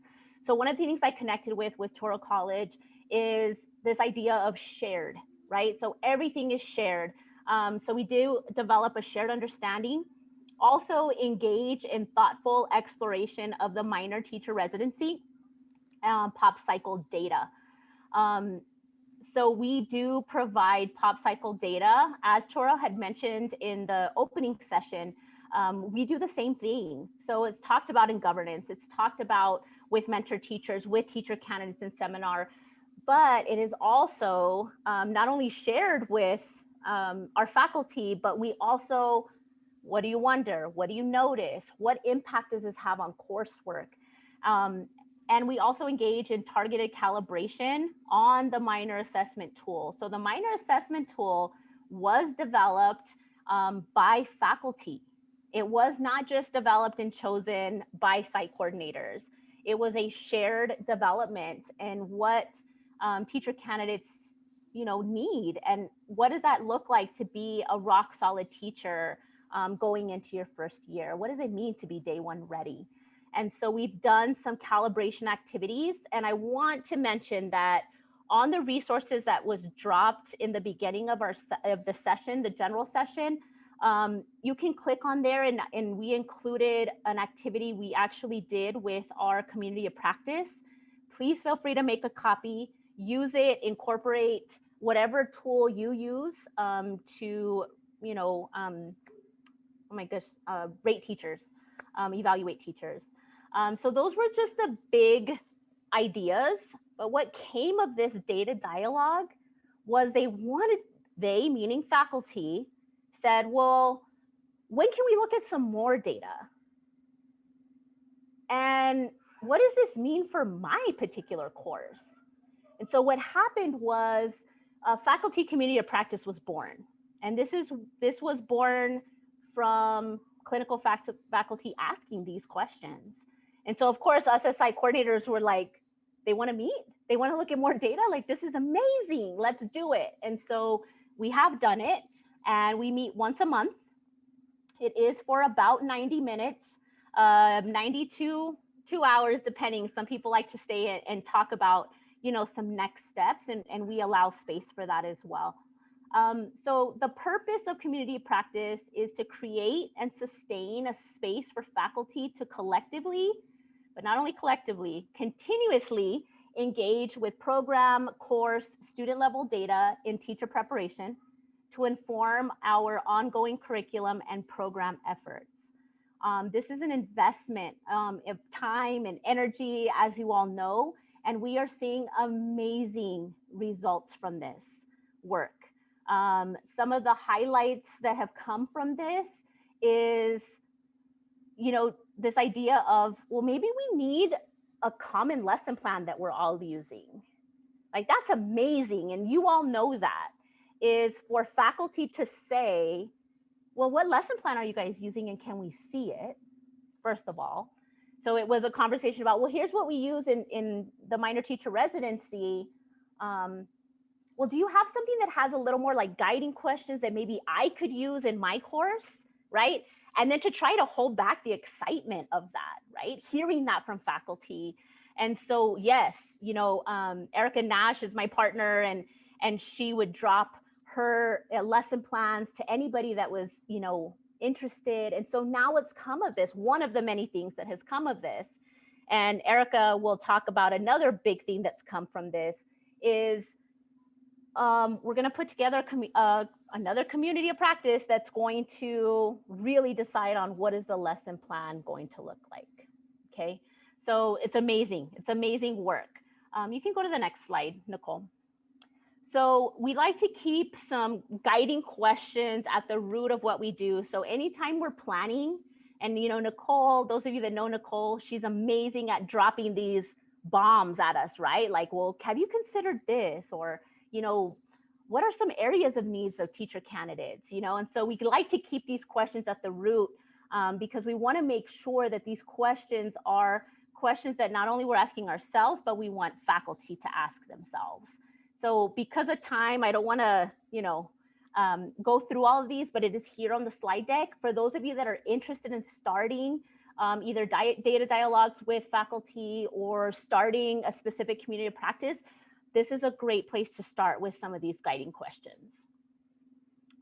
Speaker 13: So one of the things I connected with Touro College is this idea of shared, right? So everything is shared. So we do develop a shared understanding, also engage in thoughtful exploration of the minor teacher residency, pop cycle data. So we do provide pop cycle data. As Touro had mentioned in the opening session, we do the same thing. So it's talked about in governance, it's talked about with mentor teachers, with teacher candidates in seminar, but it is also not only shared with our faculty, but we also, what do you wonder? What do you notice? What impact does this have on coursework? And we also engage in targeted calibration on the minor assessment tool. So the minor assessment tool was developed by faculty. It was not just developed and chosen by site coordinators. It was a shared development and what teacher candidates need, and what does that look like to be a rock solid teacher going into your first year? What does it mean to be day one ready? And so we've done some calibration activities. And I want to mention that on the resources that was dropped in the beginning of the session, the general session, you can click on there, and we included an activity we actually did with our community of practice. Please feel free to make a copy, use it, incorporate whatever tool you use to, oh my gosh, rate teachers, evaluate teachers. So those were just the big ideas, but what came of this data dialogue was they, meaning faculty, said, well, when can we look at some more data? And what does this mean for my particular course? And so what happened was a faculty community of practice was born. And this was born from clinical faculty asking these questions. And so of course, us as site coordinators were like, they want to meet, they want to look at more data. Like, this is amazing, let's do it. And so we have done it, and we meet once a month. It is for about 90 minutes, 90 to 2 hours, depending. Some people like to stay and talk about, some next steps, and we allow space for that as well. So the purpose of community practice is to create and sustain a space for faculty to collectively, but not only collectively, continuously engage with program, course, student level data in teacher preparation to inform our ongoing curriculum and program efforts. This is an investment of time and energy, as you all know, and we are seeing amazing results from this work. Some of the highlights that have come from this is, this idea of, well, maybe we need a common lesson plan that we're all using. Like, that's amazing. And you all know that, is for faculty to say, well, what lesson plan are you guys using, and can we see it, first of all? So it was a conversation about, well, here's what we use in the minor teacher residency. Well, do you have something that has a little more like guiding questions that maybe I could use in my course, right? And then to try to hold back the excitement of that, right? Hearing that from faculty. And so, yes, Erica Nash is my partner, and she would drop her lesson plans to anybody that was, interested. And so now what's come of this, one of the many things that has come of this, and Erica will talk about another big thing that's come from this, is we're going to put together another community of practice that's going to really decide on what is the lesson plan going to look like. Okay, so it's amazing. It's amazing work. You can go to the next slide, Nicole. So we like to keep some guiding questions at the root of what we do. So anytime we're planning, and Nicole, those of you that know Nicole, she's amazing at dropping these bombs at us, right? Like, well, have you considered this? Or, what are some areas of needs of teacher candidates? And so we like to keep these questions at the root because we want to make sure that these questions are questions that not only we're asking ourselves, but we want faculty to ask themselves. So because of time, I don't want to, go through all of these, but it is here on the slide deck. For those of you that are interested in starting either data dialogues with faculty or starting a specific community of practice, this is a great place to start with some of these guiding questions.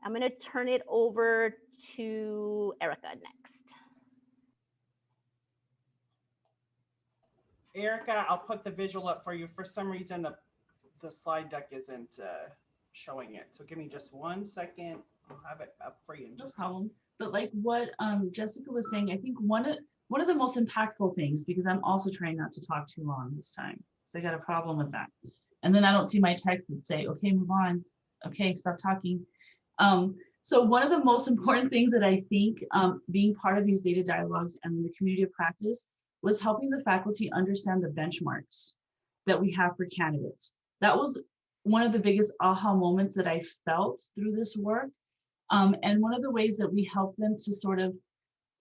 Speaker 13: I'm going to turn it over to Erica next.
Speaker 2: Erica, I'll put the visual up for you. For some reason, the slide deck isn't showing it. So give me just 1 second. I'll have it up for you in just
Speaker 14: no problem. But like what Jessica was saying, I think one of the most impactful things, because I'm also trying not to talk too long this time, so I got a problem with that. And then I don't see my text that say, okay, move on. Okay, stop talking. So one of the most important things that I think being part of these data dialogues and the community of practice was helping the faculty understand the benchmarks that we have for candidates. That was one of the biggest aha moments that I felt through this work. And one of the ways that we help them to sort of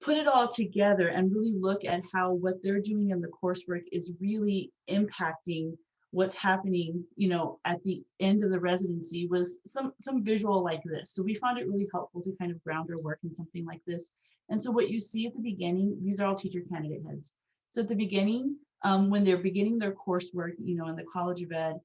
Speaker 14: put it all together and really look at how what they're doing in the coursework is really impacting what's happening, you know, at the end of the residency was some visual like this. So we found it really helpful to kind of ground our work in something like this. And so what you see at the beginning, these are all teacher candidate heads. So at the beginning, when they're beginning their coursework, you know, in the College of Ed,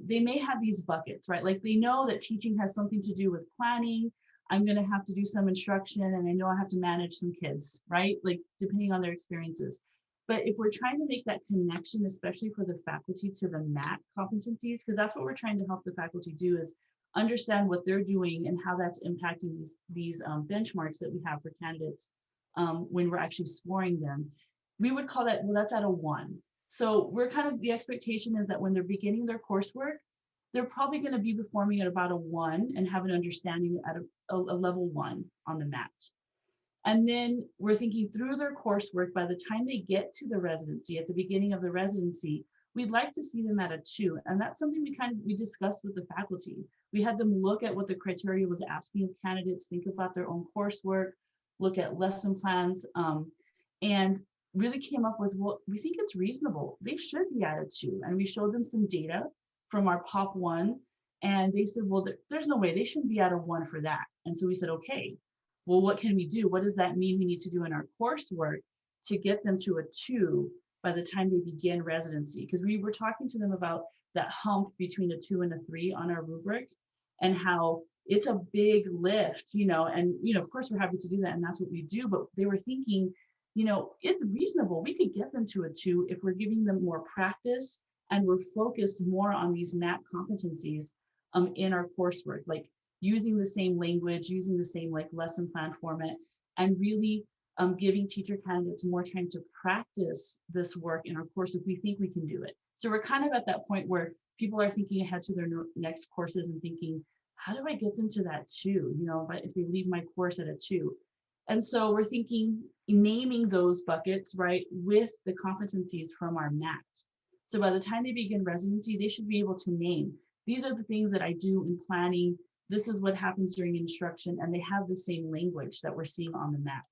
Speaker 14: they may have these buckets, right? Like they know that teaching has something to do with planning. I'm going to have to do some instruction, and I know I have to manage some kids, right? Like depending on their experiences. But if we're trying to make that connection, especially for the faculty, to the MAT competencies, because that's what we're trying to help the faculty do, is understand what they're doing and how that's impacting these benchmarks that we have for candidates when we're actually scoring them. We would call that, well, that's at a 1. So we're kind of, the expectation is that when they're beginning their coursework, they're probably going to be performing at about a 1 and have an understanding at a level 1 on the MAT. And then we're thinking through their coursework, by the time they get to the residency, at the beginning of the residency, we'd like to see them at a 2. And that's something we discussed with the faculty. We had them look at what the criteria was asking of candidates, think about their own coursework, look at lesson plans, and really came up with, well, we think it's reasonable. They should be at a 2. And we showed them some data from our POP 1. And they said, well, there's no way they shouldn't be at a 1 for that. And so we said, okay, well, what can we do? What does that mean we need to do in our coursework to get them to a 2 by the time they begin residency? Because we were talking to them about that hump between a 2 and a 3 on our rubric, and how it's a big lift, you know, and, you know, of course we're happy to do that, and that's what we do. But they were thinking, you know, it's reasonable. We could get them to a 2 if we're giving them more practice and we're focused more on these MAT competencies in our coursework, like using the same language, using the same like lesson plan format, and really giving teacher candidates more time to practice this work in our course if we think we can do it. So we're kind of at that point where people are thinking ahead to their next courses and thinking, how do I get them to that 2? You know, if they leave my course at a 2. And so we're thinking, naming those buckets, right, with the competencies from our MAT. So by the time they begin residency, they should be able to name, these are the things that I do in planning. This is what happens during instruction, and they have the same language that we're seeing on the map.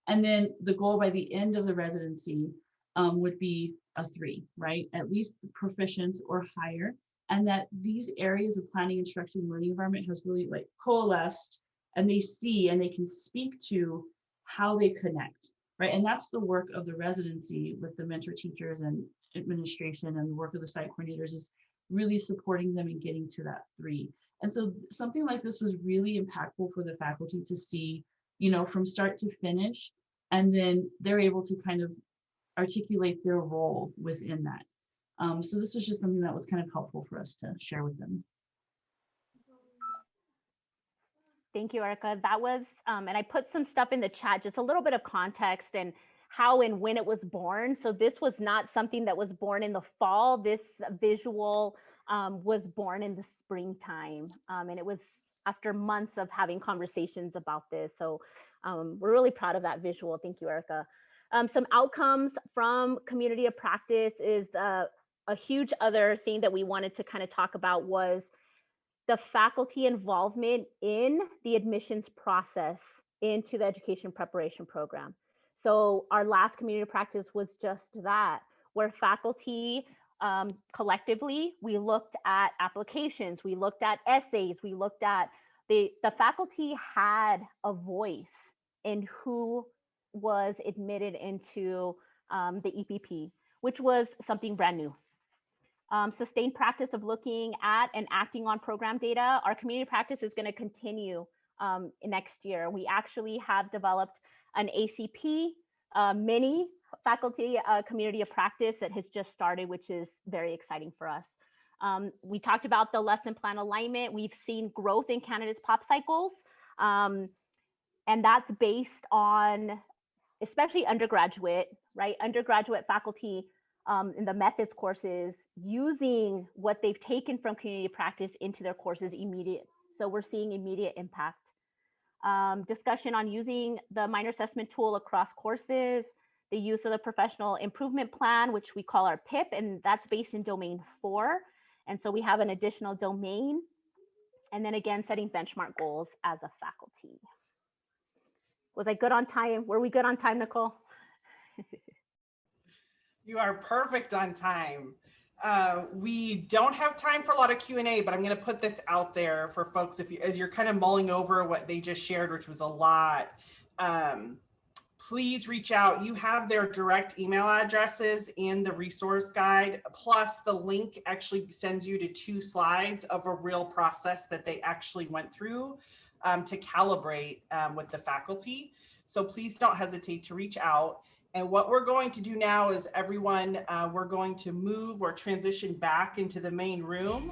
Speaker 14: And then the goal by the end of the residency would be a 3, right? At least proficient or higher. And that these areas of planning, instruction, learning environment has really like coalesced, and they see and they can speak to how they connect, right? And that's the work of the residency with the mentor teachers and administration, and the work of the site coordinators is really supporting them in getting to that 3. And so something like this was really impactful for the faculty to see, you know, from start to finish, and then they're able to kind of articulate their role within that. So this was just something that was kind of helpful for us to share with them.
Speaker 13: Thank you, Erica. That was, and I put some stuff in the chat, just a little bit of context and how and when it was born. So this was not something that was born in the fall. This visual was born in the springtime. And it was after months of having conversations about this. So we're really proud of that visual. Thank you, Erica. Some outcomes from community of practice is a huge other thing that we wanted to kind of talk about was the faculty involvement in the admissions process into the education preparation program. So our last community practice was just that, where faculty collectively, we looked at applications, we looked at essays, we looked at the faculty had a voice in who was admitted into the EPP, which was something brand new. Sustained practice of looking at and acting on program data. Our community practice is going to continue next year. We actually have developed an ACP mini faculty community of practice that has just started, which is very exciting for us. We talked about the lesson plan alignment. We've seen growth in candidates pop cycles, and that's based on especially undergraduate, right? Undergraduate faculty in the methods courses using what they've taken from community practice into their courses immediate. So we're seeing immediate impact. Discussion on using the minor assessment tool across courses, the use of the professional improvement plan, which we call our PIP, and that's based in domain 4. And so we have an additional domain. And then again, setting benchmark goals as a faculty. Was I good on time? Were we good on time, Nicole?
Speaker 2: You are perfect on time. We don't have time for a lot of Q&A, but I'm going to put this out there for folks as you're kind of mulling over what they just shared, which was a lot. Please reach out. You have their direct email addresses in the resource guide, plus the link actually sends you to 2 slides of a real process that they actually went through to calibrate with the faculty. So please don't hesitate to reach out. And what we're going to do now is everyone, we're going to move or transition back into the main room.